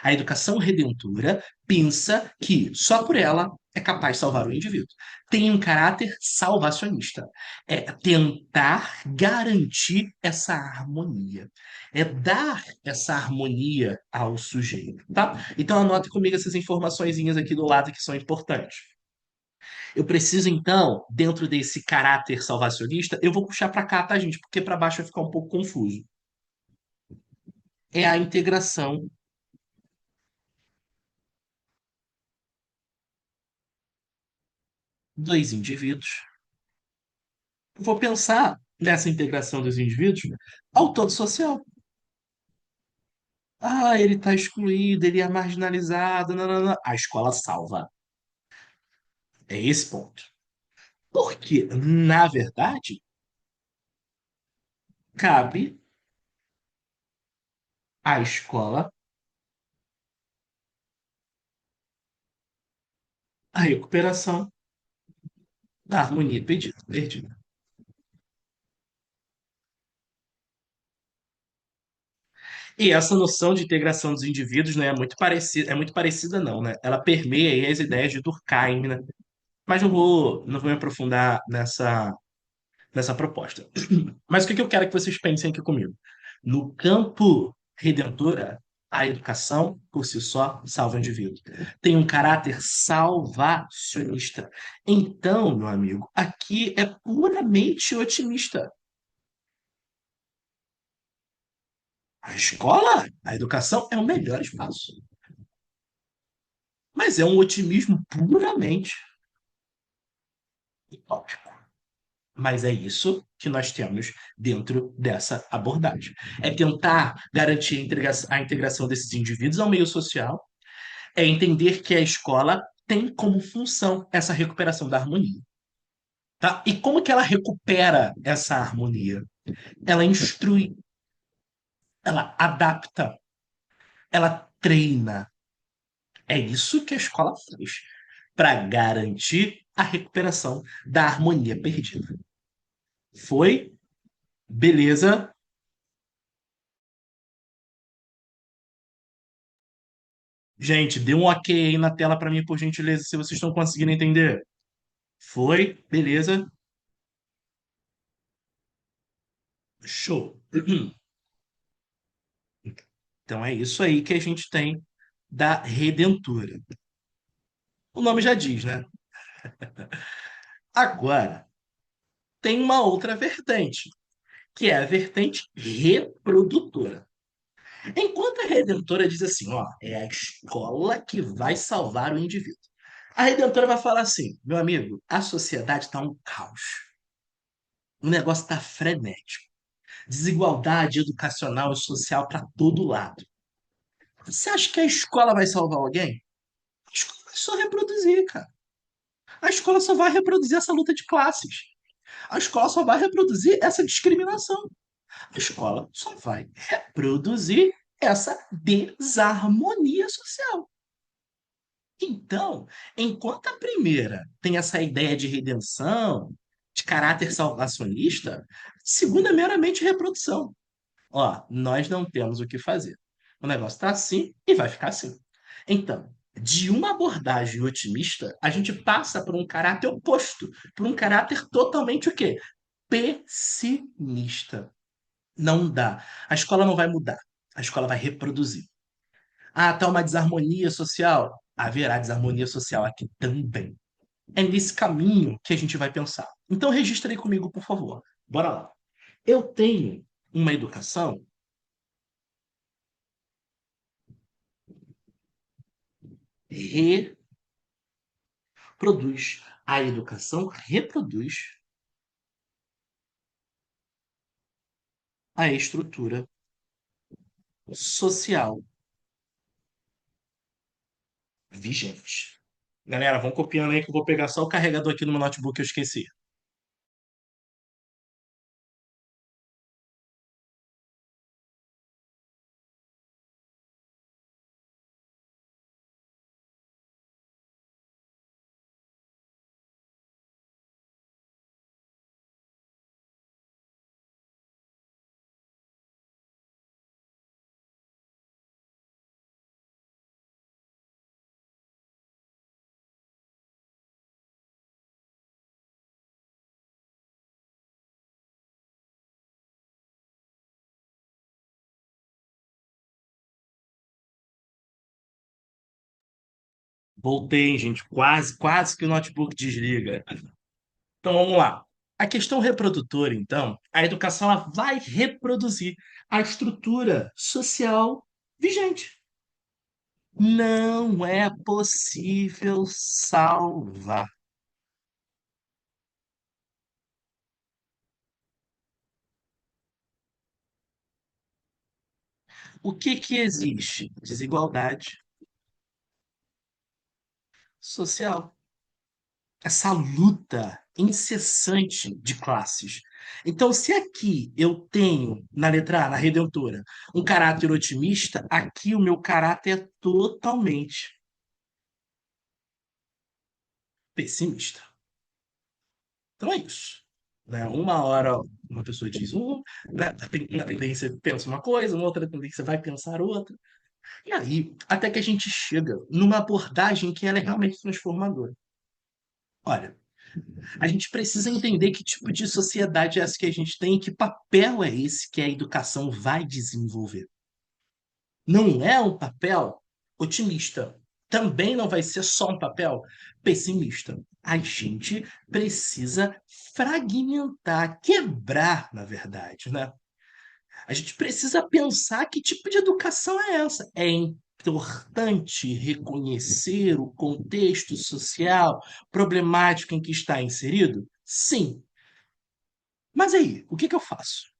A educação redentora pensa que só por ela é capaz de salvar o indivíduo. Tem um caráter salvacionista. É tentar garantir essa harmonia. É dar essa harmonia ao sujeito, tá? Então anote comigo essas informaçõezinhas aqui do lado que são importantes. Eu preciso, então, dentro desse caráter salvacionista, eu vou puxar para cá, tá, gente? Porque para baixo vai ficar um pouco confuso. É a integração dos indivíduos. Vou pensar nessa integração dos indivíduos ao todo social. Ah, ele está excluído, ele é marginalizado. Não, não, não. A escola salva. É esse ponto. Porque, na verdade, cabe à escola a recuperação da harmonia perdida. E essa noção de integração dos indivíduos, né, é muito parecida, não, né? Ela permeia aí as ideias de Durkheim, né? Mas não vou me aprofundar nessa proposta. Mas o que que eu quero que vocês pensem aqui comigo? No campo redentora, a educação, por si só, salva o indivíduo. Tem um caráter salvacionista. Então, meu amigo, aqui é puramente otimista. A escola, a educação é o melhor espaço. Mas é um otimismo puramente utópico. Mas é isso que nós temos dentro dessa abordagem. É tentar garantir a integração desses indivíduos ao meio social, é entender que a escola tem como função essa recuperação da harmonia. Tá? E como que ela recupera essa harmonia? Ela instrui, ela adapta, ela treina. É isso que a escola faz para garantir a recuperação da harmonia perdida. Foi? Beleza. Gente, dê um ok aí na tela para mim, por gentileza, se vocês estão conseguindo entender. Foi? Beleza. Show. Então é isso aí que a gente tem da Redentora. O nome já diz, né? Agora, tem uma outra vertente, que é a vertente reprodutora. Enquanto a Redentora diz assim, ó, é a escola que vai salvar o indivíduo. A Redentora vai falar assim, meu amigo, a sociedade está um caos. O negócio está frenético. Desigualdade educacional e social para todo lado. Você acha que a escola vai salvar alguém? A escola vai só reproduzir, cara. A escola só vai reproduzir essa luta de classes. A escola só vai reproduzir essa discriminação. A escola só vai reproduzir essa desarmonia social. Então, enquanto a primeira tem essa ideia de redenção, de caráter salvacionista, a segunda é meramente reprodução. Ó, nós não temos o que fazer. O negócio está assim e vai ficar assim. Então, de uma abordagem otimista, a gente passa por um caráter oposto, por um caráter totalmente o quê? Pessimista. Não dá. A escola não vai mudar. A escola vai reproduzir. Ah, tá uma desarmonia social. Haverá desarmonia social aqui também. É nesse caminho que a gente vai pensar. Então, registre aí comigo, por favor. Bora lá. Eu tenho uma educação reproduz. A educação reproduz a estrutura social vigente. Galera, vão copiando aí que eu vou pegar só o carregador aqui no meu notebook que eu esqueci. Voltei, gente. Quase, quase que o notebook desliga. Então vamos lá. A questão reprodutora, então, a educação ela vai reproduzir a estrutura social vigente. Não é possível salvar. O que que existe? Desigualdade social. Essa luta incessante de classes. Então, se aqui eu tenho, na letra A, na Redentora, um caráter otimista, aqui o meu caráter é totalmente pessimista. Então é isso. Né? Uma hora uma pessoa diz né? Na tendência pensa uma coisa, uma outra tendência vai pensar outra. E aí, até que a gente chega numa abordagem que ela é realmente transformadora. Olha, a gente precisa entender que tipo de sociedade é essa que a gente tem e que papel é esse que a educação vai desenvolver. Não é um papel otimista. Também não vai ser só um papel pessimista. A gente precisa fragmentar, quebrar, na verdade, né? A gente precisa pensar que tipo de educação é essa. É importante reconhecer o contexto social problemático em que está inserido? Sim. Mas aí, o que que eu faço?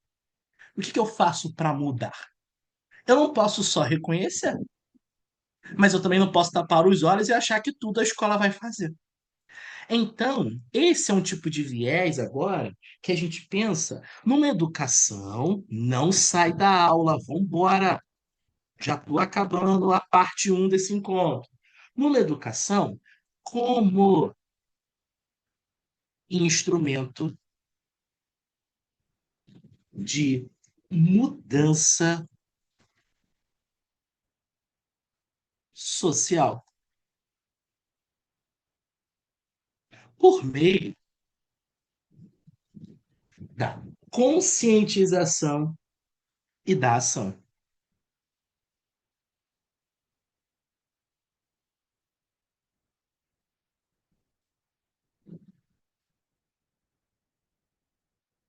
O que que eu faço para mudar? Eu não posso só reconhecer, mas eu também não posso tapar os olhos e achar que tudo a escola vai fazer. Então, esse é um tipo de viés agora que a gente pensa numa educação, não sai da aula, vamos embora. Já estou acabando a parte um desse encontro. Numa educação como instrumento de mudança social por meio da conscientização e da ação.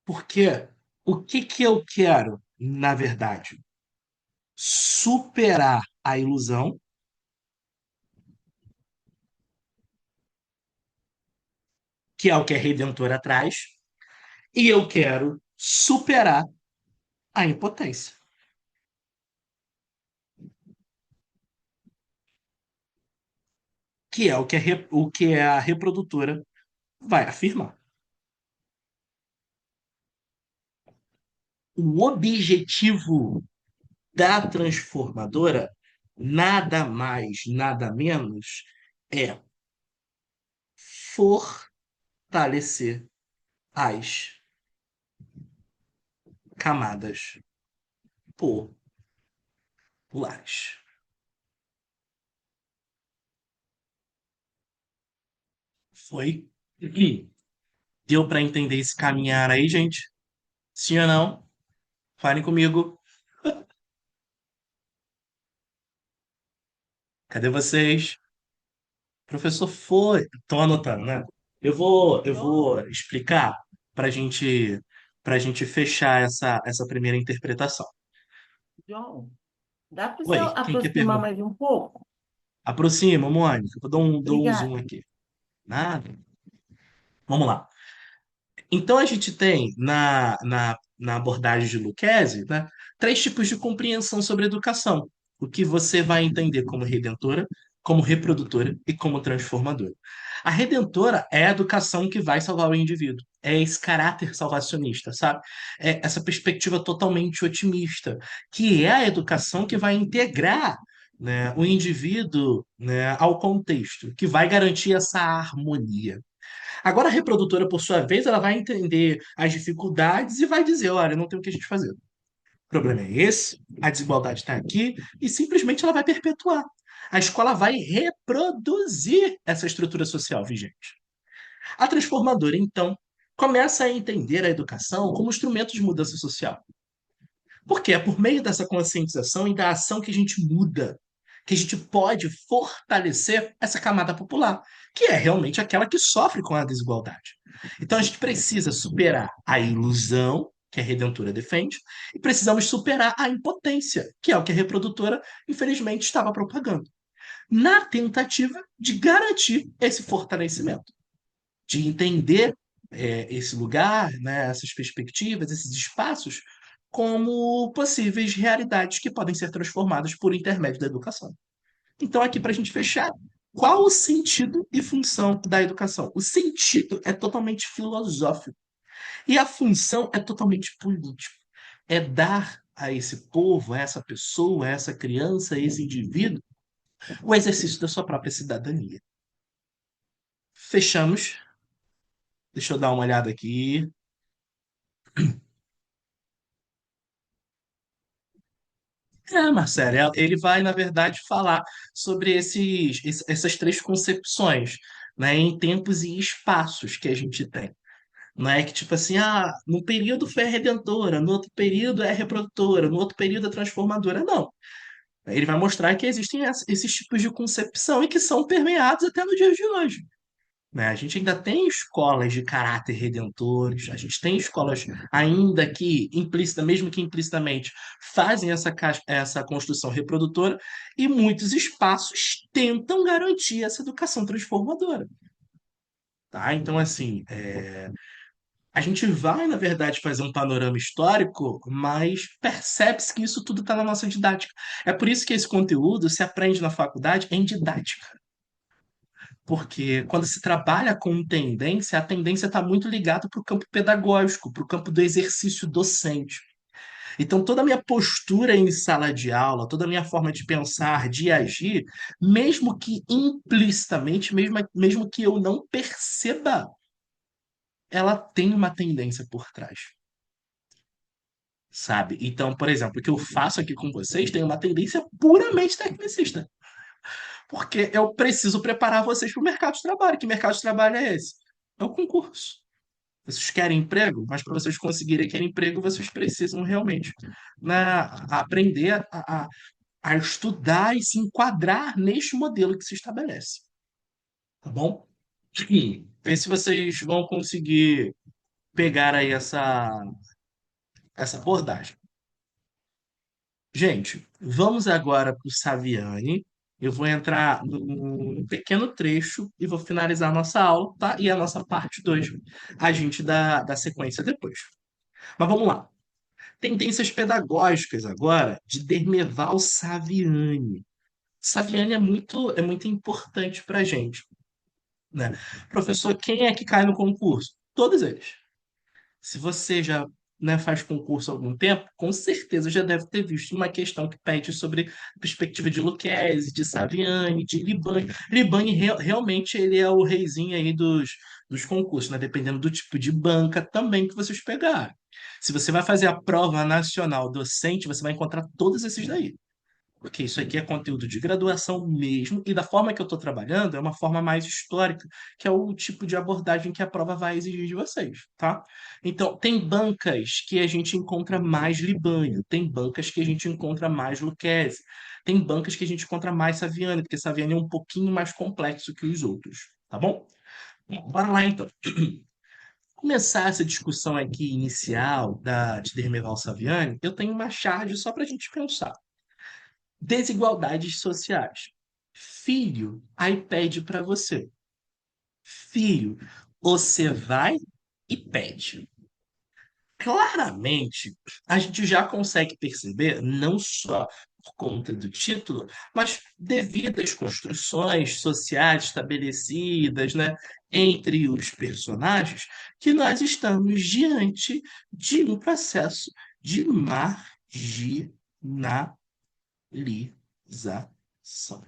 Porque o que que eu quero, na verdade? Superar a ilusão, que é o que a Redentora traz, e eu quero superar a impotência, que é o que a reprodutora vai afirmar. O objetivo da transformadora, nada mais, nada menos, é fortalecer as camadas populares. Foi? Deu para entender esse caminhar aí, gente? Sim ou não? Falem comigo. Cadê vocês? Professor foi. Estão anotando, né? Eu vou explicar para para gente fechar essa primeira interpretação. João, dá para você Oi, quem quer aproximar perguntar? mais um pouco? Aproxima, Mônica. Eu dou um zoom Obrigada. aqui. Nada. Vamos lá. Então, a gente tem na abordagem de Lucchesi, né, três tipos de compreensão sobre educação. O que você vai entender como redentora, como reprodutora e como transformadora. A redentora é a educação que vai salvar o indivíduo. É esse caráter salvacionista, sabe? É essa perspectiva totalmente otimista, que é a educação que vai integrar, né, o indivíduo, né, ao contexto, que vai garantir essa harmonia. Agora, a reprodutora, por sua vez, ela vai entender as dificuldades e vai dizer: olha, não tem o que a gente fazer. O problema é esse, a desigualdade está aqui, e simplesmente ela vai perpetuar. A escola vai reproduzir essa estrutura social vigente. A transformadora, então, começa a entender a educação como instrumento de mudança social. Porque é por meio dessa conscientização e da ação que a gente muda, que a gente pode fortalecer essa camada popular, que é realmente aquela que sofre com a desigualdade. Então a gente precisa superar a ilusão, que a Redentora defende, e precisamos superar a impotência, que é o que a reprodutora, infelizmente, estava propagando, na tentativa de garantir esse fortalecimento, de entender esse lugar, né, essas perspectivas, esses espaços, como possíveis realidades que podem ser transformadas por intermédio da educação. Então, aqui para a gente fechar, qual o sentido e função da educação? O sentido é totalmente filosófico e a função é totalmente política. É dar a esse povo, a essa pessoa, a essa criança, a esse indivíduo, o exercício da sua própria cidadania. Fechamos. Deixa eu dar uma olhada aqui. Marcelo, ele vai, na verdade, falar sobre essas três concepções, né, em tempos e espaços que a gente tem. Não é que, tipo assim, no período foi a redentora, no outro período é a reprodutora, no outro período é a transformadora. Não. Ele vai mostrar que existem esses tipos de concepção e que são permeados até no dia de hoje. Né? A gente ainda tem escolas de caráter redentores, a gente tem escolas ainda que, implícita, mesmo que implicitamente, fazem essa construção reprodutora, e muitos espaços tentam garantir essa educação transformadora. Tá? Então, assim, a gente vai, na verdade, fazer um panorama histórico, mas percebe-se que isso tudo está na nossa didática. É por isso que esse conteúdo se aprende na faculdade em didática. Porque quando se trabalha com tendência, a tendência está muito ligada para o campo pedagógico, para o campo do exercício docente. Então, toda a minha postura em sala de aula, toda a minha forma de pensar, de agir, mesmo que implicitamente, mesmo que eu não perceba, ela tem uma tendência por trás. sabe? Então, por exemplo, o que eu faço aqui com vocês tem uma tendência puramente tecnicista, porque eu preciso preparar vocês para o mercado de trabalho. Que mercado de trabalho é esse? É o concurso. Vocês querem emprego, mas para vocês conseguirem aquele emprego, vocês precisam realmente, né, aprender a estudar e se enquadrar neste modelo que se estabelece, tá bom? Ver se vocês vão conseguir pegar aí essa abordagem. Gente, vamos agora para o Saviani. Eu vou entrar num pequeno trecho e vou finalizar a nossa aula, tá? E a nossa parte 2. A gente dá sequência depois. Mas vamos lá. Tendências pedagógicas agora de Dermeval Saviani. Saviani é muito importante para a gente, né? Professor, quem é que cai no concurso? Todos eles. Se você já, né, faz concurso há algum tempo, com certeza já deve ter visto uma questão que pede sobre a perspectiva de Lucchesi, de Saviani, de Libani. Libani realmente ele é o reizinho aí dos concursos, né? Dependendo do tipo de banca também que vocês pegarem. Se você vai fazer a prova nacional docente, você vai encontrar todos esses daí. Porque isso aqui é conteúdo de graduação mesmo, e da forma que eu estou trabalhando, é uma forma mais histórica, que é o tipo de abordagem que a prova vai exigir de vocês, tá? Então, tem bancas que a gente encontra mais Libânio, tem bancas que a gente encontra mais Lucchesi, tem bancas que a gente encontra mais Saviani, porque Saviani é um pouquinho mais complexo que os outros, tá bom? Bora lá, então. Começar essa discussão aqui inicial de Dermeval Saviani, eu tenho uma charge só para a gente pensar. Desigualdades sociais. Filho, aí pede para você. Filho, você vai e pede. Claramente, a gente já consegue perceber, não só por conta do título, mas devido às construções sociais estabelecidas, né, entre os personagens, que nós estamos diante de um processo de marginalização.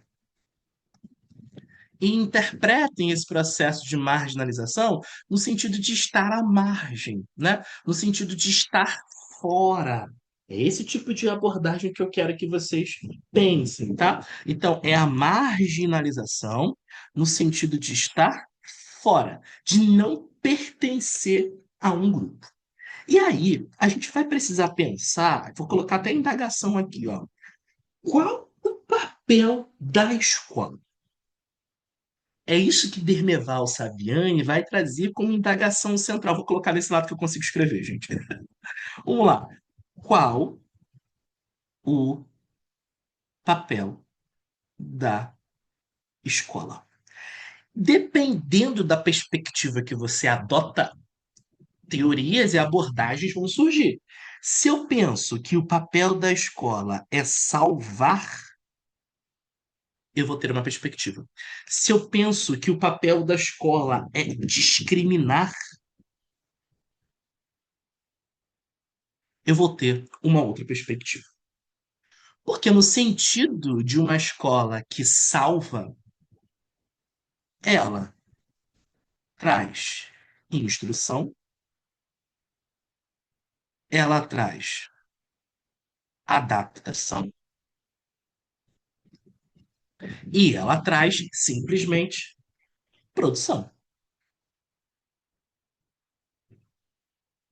E interpretem esse processo de marginalização no sentido de estar à margem, né? No sentido de estar fora. É esse tipo de abordagem que eu quero que vocês pensem, tá? Então, é a marginalização no sentido de estar fora, de não pertencer a um grupo. E aí, a gente vai precisar pensar, vou colocar até indagação aqui, ó. Qual o papel da escola? É isso que Dermeval Saviani vai trazer como indagação central. Vou colocar nesse lado que eu consigo escrever, gente. Vamos lá. Qual o papel da escola? Dependendo da perspectiva que você adota, teorias e abordagens vão surgir. Se eu penso que o papel da escola é salvar, eu vou ter uma perspectiva. Se eu penso que o papel da escola é discriminar, eu vou ter uma outra perspectiva. Porque no sentido de uma escola que salva, ela traz instrução, ela traz adaptação e ela traz simplesmente produção.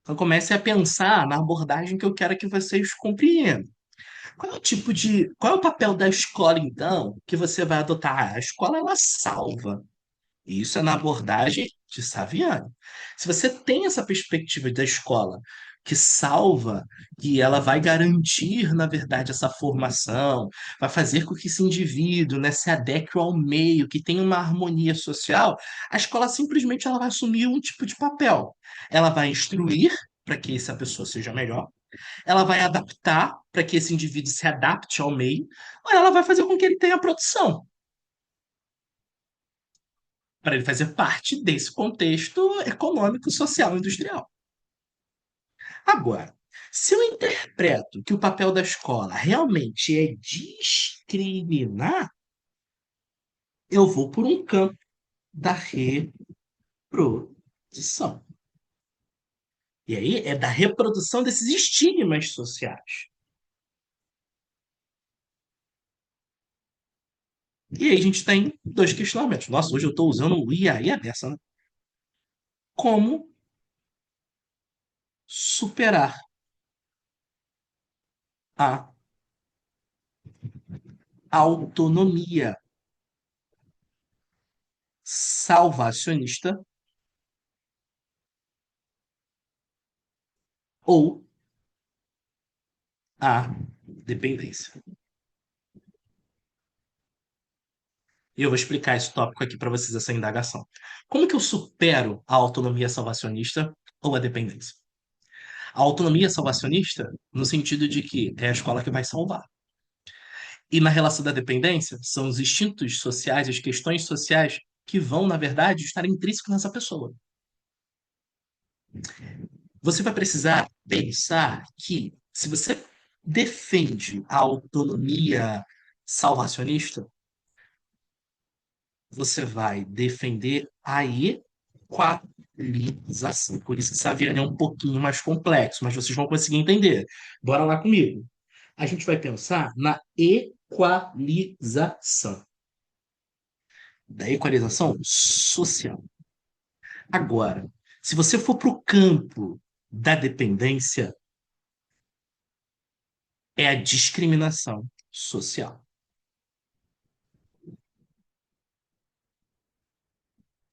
Então comece a pensar na abordagem que eu quero que vocês compreendam. Qual é o papel da escola, então, que você vai adotar? A escola, ela salva. Isso é na abordagem de Saviano. Se você tem essa perspectiva da escola que salva, que ela vai garantir, na verdade, essa formação, vai fazer com que esse indivíduo, né, se adeque ao meio, que tenha uma harmonia social, a escola simplesmente ela vai assumir um tipo de papel. Ela vai instruir para que essa pessoa seja melhor, ela vai adaptar para que esse indivíduo se adapte ao meio, ou ela vai fazer com que ele tenha produção para ele fazer parte desse contexto econômico, social, industrial. Agora, se eu interpreto que o papel da escola realmente é discriminar, eu vou por um campo da reprodução. E aí é da reprodução desses estigmas sociais. E aí a gente tem dois questionamentos. Nossa, hoje eu estou usando o e aí é dessa, né? Como superar a autonomia salvacionista ou a dependência? E eu vou explicar esse tópico aqui para vocês, essa indagação. Como que eu supero a autonomia salvacionista ou a dependência? A autonomia salvacionista, no sentido de que é a escola que vai salvar. E na relação da dependência, são os instintos sociais, as questões sociais que vão, na verdade, estar intrínsecos nessa pessoa. Você vai precisar pensar que, se você defende a autonomia salvacionista, você vai defender a equalização. Por isso que Saviano é um pouquinho mais complexo, mas vocês vão conseguir entender. Bora lá comigo. A gente vai pensar na equalização, da equalização social. Agora, se você for para o campo da dependência, é a discriminação social.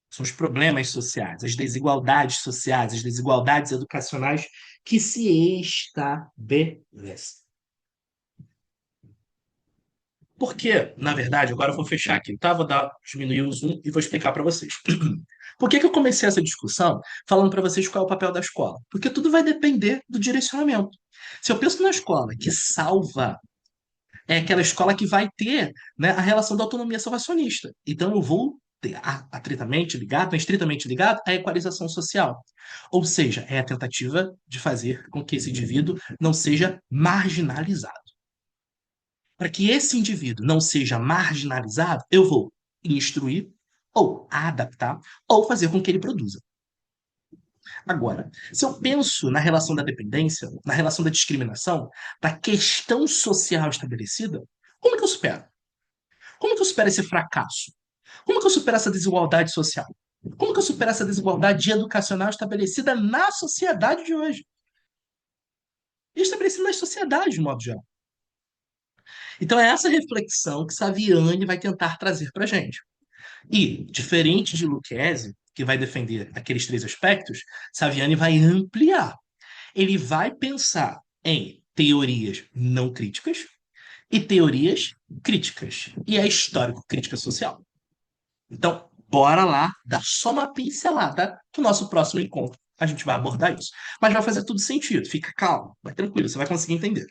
São os problemas sociais, as desigualdades sociais, as desigualdades educacionais que se estabelecem. Porque, na verdade, agora eu vou fechar aqui, tá? Vou diminuir o zoom e vou explicar para vocês. Por que que eu comecei essa discussão falando para vocês qual é o papel da escola? Porque tudo vai depender do direcionamento. Se eu penso na escola que salva, é aquela escola que vai ter, né, a relação da autonomia salvacionista. Então eu vou ter estritamente ligado à equalização social. Ou seja, é a tentativa de fazer com que esse indivíduo não seja marginalizado. Para que esse indivíduo não seja marginalizado, eu vou instruir, ou adaptar, ou fazer com que ele produza. Agora, se eu penso na relação da dependência, na relação da discriminação, da questão social estabelecida, como que eu supero? Como que eu supero esse fracasso? Como que eu supero essa desigualdade social? Como que eu supero essa desigualdade educacional estabelecida na sociedade de hoje? E estabelecida na sociedade, de modo geral. Então, é essa reflexão que Saviani vai tentar trazer para a gente. E, diferente de Lucchesi, que vai defender aqueles três aspectos, Saviani vai ampliar. Ele vai pensar em teorias não críticas e teorias críticas. E é histórico-crítica social. Então, bora lá dar só uma pincelada no nosso próximo encontro. A gente vai abordar isso. Mas vai fazer tudo sentido. Fica calmo, vai tranquilo, você vai conseguir entender.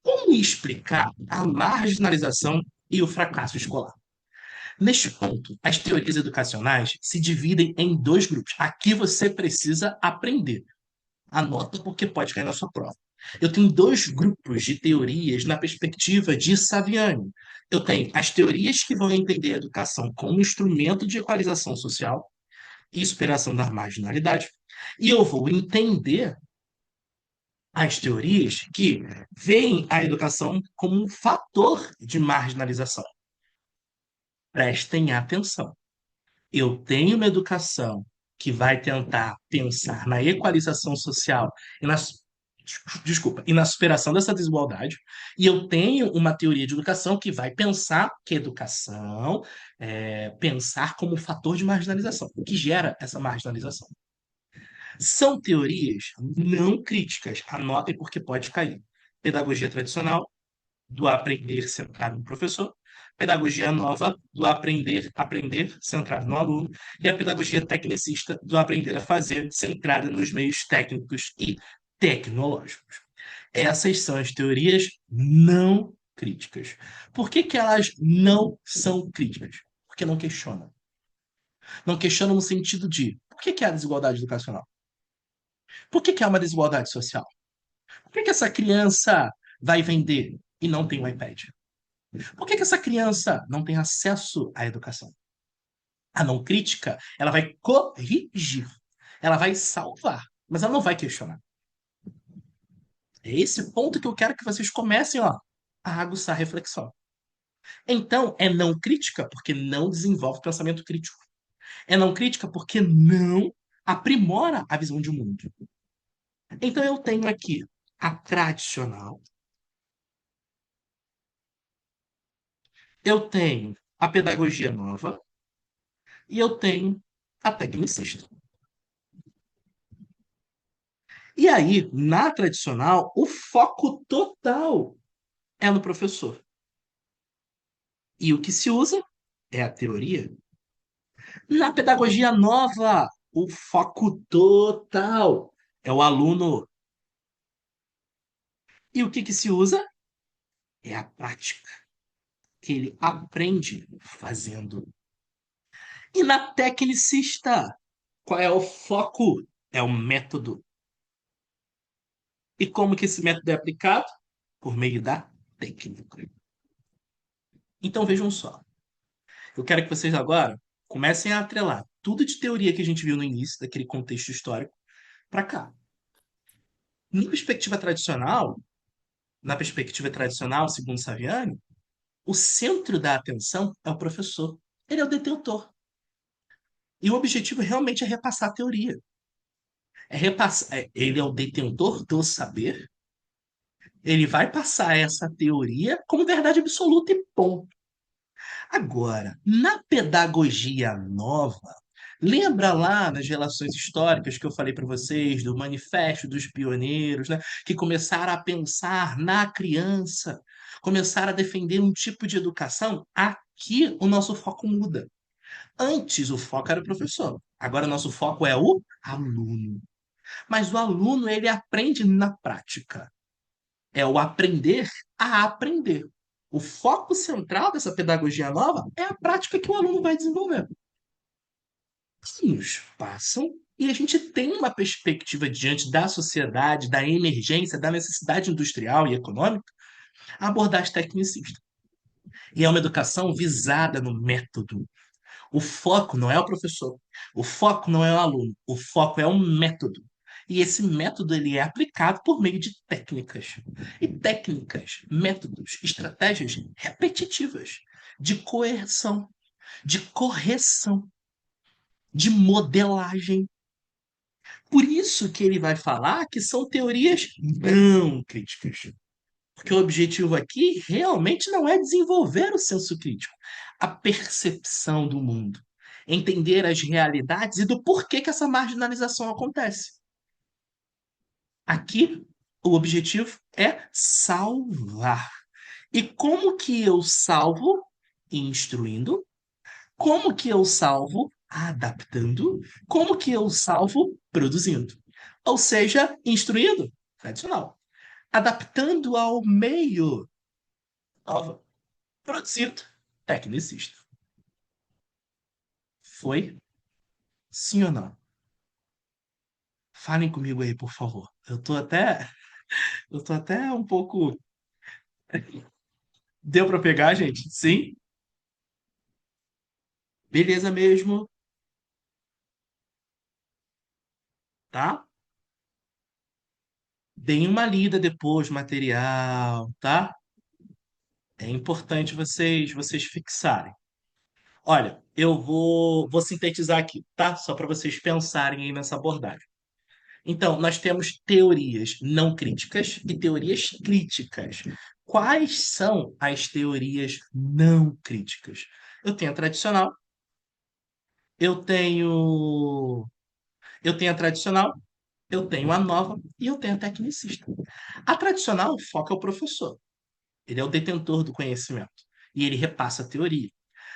Como explicar a marginalização e o fracasso escolar? Neste ponto, as teorias educacionais se dividem em dois grupos. Aqui você precisa aprender. Anota porque pode cair na sua prova. Eu tenho dois grupos de teorias na perspectiva de Saviani. Eu tenho as teorias que vão entender a educação como instrumento de equalização social e superação da marginalidade. E eu vou entender as teorias que veem a educação como um fator de marginalização. Prestem atenção. Eu tenho uma educação que vai tentar pensar na equalização social e e na superação dessa desigualdade, e eu tenho uma teoria de educação que vai pensar que educação pensar como fator de marginalização, o que gera essa marginalização. São teorias não críticas, anotem porque pode cair. Pedagogia tradicional, do aprender centrado no professor, pedagogia nova do aprender centrado no aluno, e a pedagogia tecnicista do aprender a fazer centrada nos meios técnicos e tecnológicos. Essas são as teorias não críticas. Por que que elas não são críticas? Porque não questionam. Não questionam no sentido de por que que há desigualdade educacional? Por que que há uma desigualdade social? Por que que essa criança vai vender e não tem um iPad? Por que que essa criança não tem acesso à educação? A não crítica, ela vai corrigir, ela vai salvar. mas ela não vai questionar. É esse ponto que eu quero que vocês comecem, ó, a aguçar a reflexão. Então, é não crítica porque não desenvolve pensamento crítico. É não crítica porque não aprimora a visão de mundo. Então, eu tenho aqui a tradicional, eu tenho a pedagogia nova e eu tenho a tecnicista. E aí, na tradicional, o foco total é no professor. E o que se usa é a teoria. Na pedagogia nova, o foco total é o aluno. E o que se usa é a prática, que ele aprende fazendo. E na tecnicista, qual é o foco? É o método. E como que esse método é aplicado? Por meio da técnica. Então vejam só. Eu quero que vocês agora comecem a atrelar tudo de teoria que a gente viu no início, daquele contexto histórico, para cá. Na perspectiva tradicional, segundo Saviani, o centro da atenção é o professor. Ele é o detentor. E o objetivo realmente é repassar a teoria. Ele é o detentor do saber. Ele vai passar essa teoria como verdade absoluta e ponto. Agora, na pedagogia nova, lembra lá nas relações históricas que eu falei para vocês, do manifesto dos pioneiros, né, que começaram a pensar na criança, começaram a defender um tipo de educação? Aqui o nosso foco muda. Antes o foco era o professor, agora o nosso foco é o aluno. Mas o aluno ele aprende na prática. É o aprender a aprender. O foco central dessa pedagogia nova é a prática que o aluno vai desenvolver. Anos passam e a gente tem uma perspectiva diante da sociedade, da emergência, da necessidade industrial e econômica, a abordagem tecnicista. E é uma educação visada no método. O foco não é o professor, o foco não é o aluno, o foco é o método. E esse método ele é aplicado por meio de técnicas. E técnicas, métodos, estratégias repetitivas de coerção, de correção, de modelagem. Por isso que ele vai falar que são teorias não críticas. Porque o objetivo aqui realmente não é desenvolver o senso crítico, a percepção do mundo, entender as realidades e do porquê que essa marginalização acontece. Aqui, o objetivo é salvar. E como que eu salvo? Instruindo. Como que eu salvo? Adaptando. Como que eu salvo? Produzindo. Ou seja, instruindo, tradicional. Adaptando ao meio, nova. Produzido, tecnicista. Foi? Sim ou não? Falem comigo aí, por favor. Eu tô até um pouco. Deu para pegar, gente? Sim? Beleza mesmo, tá? Deem uma lida depois, material, tá? É importante vocês fixarem. Olha, eu vou sintetizar aqui, tá? Só para vocês pensarem aí nessa abordagem. Então, nós temos teorias não críticas e teorias críticas. Quais são as teorias não críticas? Eu tenho a tradicional, eu tenho, eu tenho a tradicional, eu tenho a nova e eu tenho a tecnicista. A tradicional foca o professor. Ele é o detentor do conhecimento e ele repassa a teoria.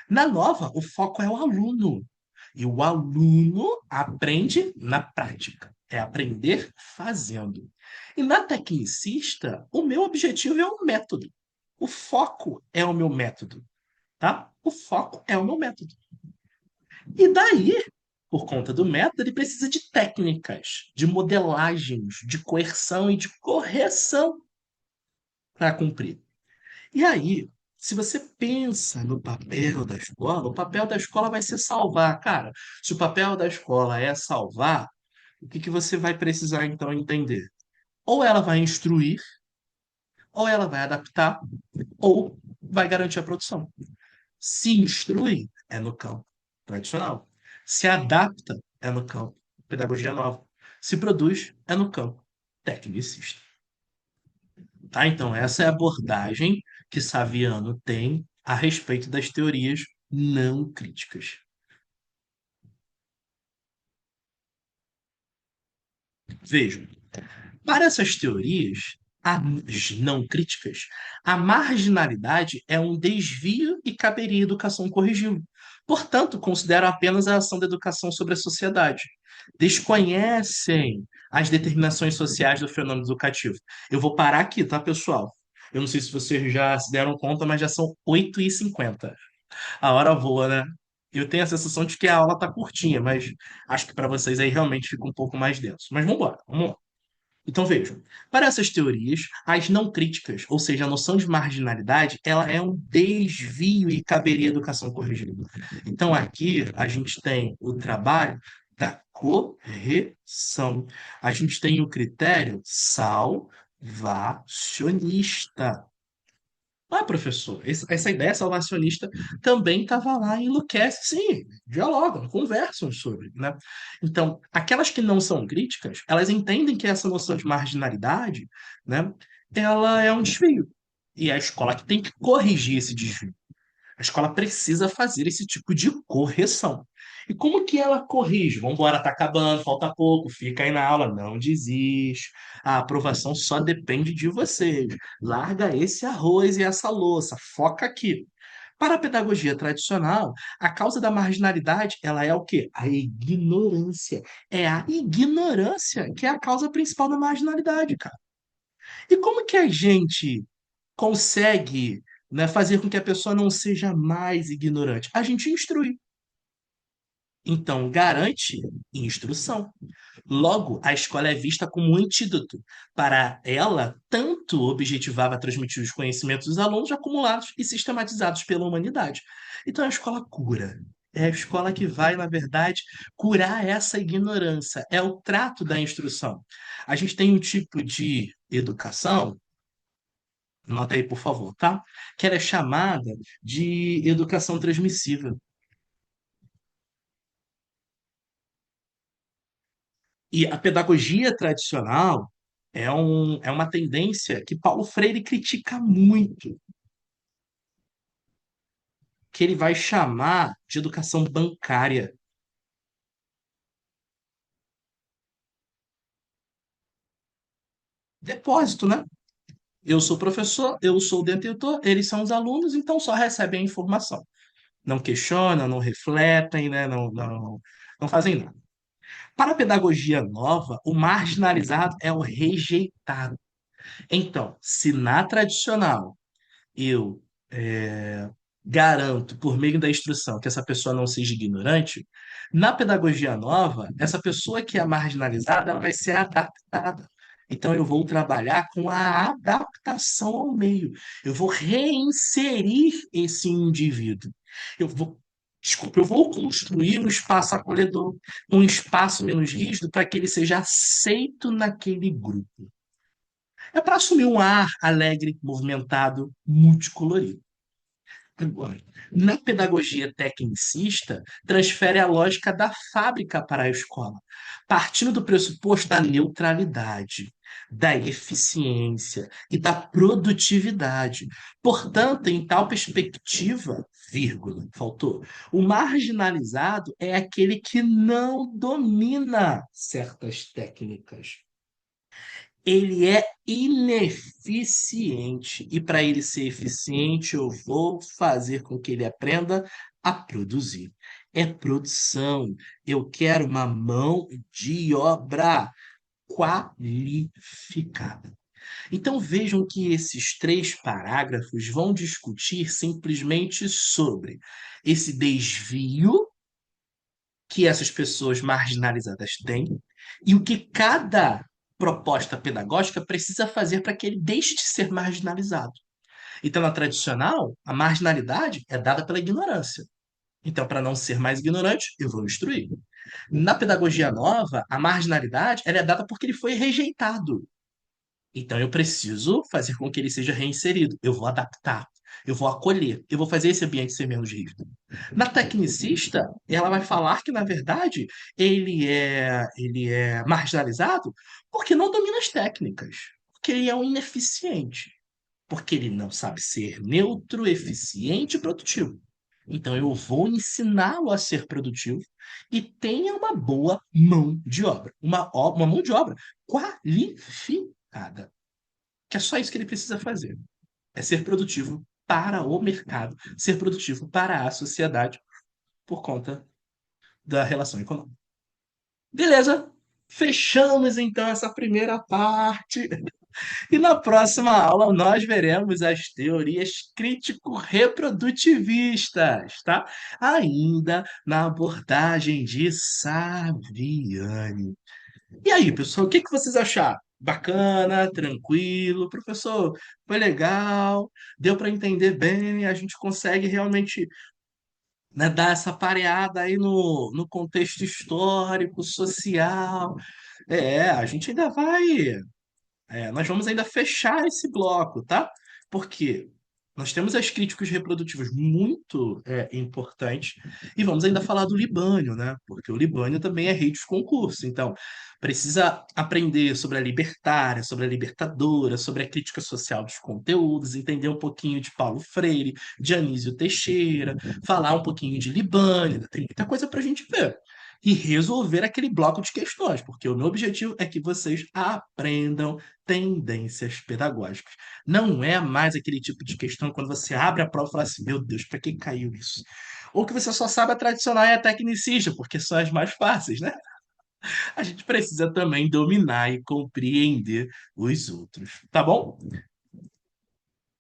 Na nova, o foco é o aluno. E o aluno aprende na prática. É aprender fazendo. E na tecnicista, o meu objetivo é o método. O foco é o meu método, tá? O foco é o meu método. E daí, por conta do método, ele precisa de técnicas, de modelagens, de coerção e de correção para cumprir. E aí, se você pensa no papel da escola, o papel da escola vai ser salvar. Cara, se o papel da escola é salvar, o que que você vai precisar então entender? Ou ela vai instruir, ou ela vai adaptar, ou vai garantir a produção. Se instrui, é no campo tradicional. Se adapta, é no campo pedagogia nova. Se produz, é no campo tecnicista. Tá? Então, essa é a abordagem que Saviano tem a respeito das teorias não críticas. Vejam, para essas teorias, as não críticas, a marginalidade é um desvio e caberia à educação corrigi-lo. Portanto, consideram apenas a ação da educação sobre a sociedade. Desconhecem as determinações sociais do fenômeno educativo. Eu vou parar aqui, tá, pessoal? Eu não sei se vocês já se deram conta, mas já são 8h50. A hora voa, né? Eu tenho a sensação de que a aula tá curtinha, mas acho que para vocês aí realmente fica um pouco mais denso. Mas vamos embora, vamos lá. Então vejam, para essas teorias, as não críticas, ou seja, a noção de marginalidade, ela é um desvio e caberia à educação corrigida. Então aqui a gente tem o trabalho da correção. A gente tem o critério salvacionista. Ah, professor, essa ideia salvacionista também estava lá em Enlouquece. Sim, dialogam, conversam sobre, né? Então, aquelas que não são críticas, elas entendem que essa noção de marginalidade, né, ela é um desvio. E é a escola que tem que corrigir esse desvio. A escola precisa fazer esse tipo de correção. E como que ela corrige? Vamos embora, tá acabando, falta pouco, fica aí na aula, não desiste. A aprovação só depende de vocês. Larga esse arroz e essa louça, foca aqui. Para a pedagogia tradicional, a causa da marginalidade, ela é o quê? A ignorância. É a ignorância que é a causa principal da marginalidade, cara. E como que a gente consegue, né, fazer com que a pessoa não seja mais ignorante? A gente instrui. Então, garante instrução. Logo, a escola é vista como um antídoto. Para ela, tanto objetivava transmitir os conhecimentos dos alunos acumulados e sistematizados pela humanidade. Então, a escola cura. É a escola que vai, na verdade, curar essa ignorância. É o trato da instrução. A gente tem um tipo de educação. Anota aí, por favor, tá? Que ela é chamada de educação transmissível. E a pedagogia tradicional é uma tendência que Paulo Freire critica muito, que ele vai chamar de educação bancária. Depósito, né? Eu sou professor, eu sou o detentor, eles são os alunos, então só recebem a informação. Não questionam, não refletem, né? Não fazem nada. Para a pedagogia nova, o marginalizado é o rejeitado. Então, se na tradicional eu garanto, por meio da instrução, que essa pessoa não seja ignorante, na pedagogia nova, essa pessoa que é marginalizada ela vai ser adaptada. Então, eu vou trabalhar com a adaptação ao meio. Eu vou reinserir esse indivíduo. Eu vou, desculpa, eu vou construir um espaço acolhedor, um espaço menos rígido para que ele seja aceito naquele grupo. É para assumir um ar alegre, movimentado, multicolorido. Agora, na pedagogia tecnicista, transfere a lógica da fábrica para a escola, partindo do pressuposto da neutralidade, da eficiência e da produtividade. Portanto, em tal perspectiva, vírgula, faltou, o marginalizado é aquele que não domina certas técnicas, ele é ineficiente. E para ele ser eficiente, eu vou fazer com que ele aprenda a produzir. É produção. Eu quero uma mão de obra qualificada. Então vejam que esses 3 parágrafos vão discutir simplesmente sobre esse desvio que essas pessoas marginalizadas têm e o que cada proposta pedagógica precisa fazer para que ele deixe de ser marginalizado. Então, na tradicional, a marginalidade é dada pela ignorância. Então, para não ser mais ignorante, eu vou instruir. Na pedagogia nova, a marginalidade ela é dada porque ele foi rejeitado. Então eu preciso fazer com que ele seja reinserido. Eu vou adaptar, eu vou acolher, eu vou fazer esse ambiente ser menos rígido. Na tecnicista, ela vai falar que, na verdade, ele é marginalizado porque não domina as técnicas, porque ele é um ineficiente, porque ele não sabe ser neutro, eficiente e produtivo. Então eu vou ensiná-lo a ser produtivo e tenha uma boa mão de obra, uma mão de obra qualificada, que é só isso que ele precisa fazer. É ser produtivo para o mercado, ser produtivo para a sociedade por conta da relação econômica. Beleza? Fechamos então essa primeira parte. E na próxima aula nós veremos as teorias crítico-reprodutivistas, tá? Ainda na abordagem de Saviani. E aí, pessoal, o que que vocês acharam? Bacana, tranquilo, professor, foi legal, deu para entender bem, a gente consegue realmente, né, dar essa pareada aí no contexto histórico, social. A gente ainda nós vamos ainda fechar esse bloco, tá? Porque nós temos as críticas reprodutivas muito importantes e vamos ainda falar do Libânio, né? Porque o Libânio também é rei dos concursos, então precisa aprender sobre a libertária, sobre a libertadora, sobre a crítica social dos conteúdos, entender um pouquinho de Paulo Freire, de Anísio Teixeira, falar um pouquinho de Libânio, tem muita coisa para a gente ver e resolver aquele bloco de questões, porque o meu objetivo é que vocês aprendam tendências pedagógicas. Não é mais aquele tipo de questão quando você abre a prova e fala assim, meu Deus, para que caiu isso? Ou que você só sabe a tradicional e a tecnicista, porque são as mais fáceis, né? A gente precisa também dominar e compreender os outros, tá bom?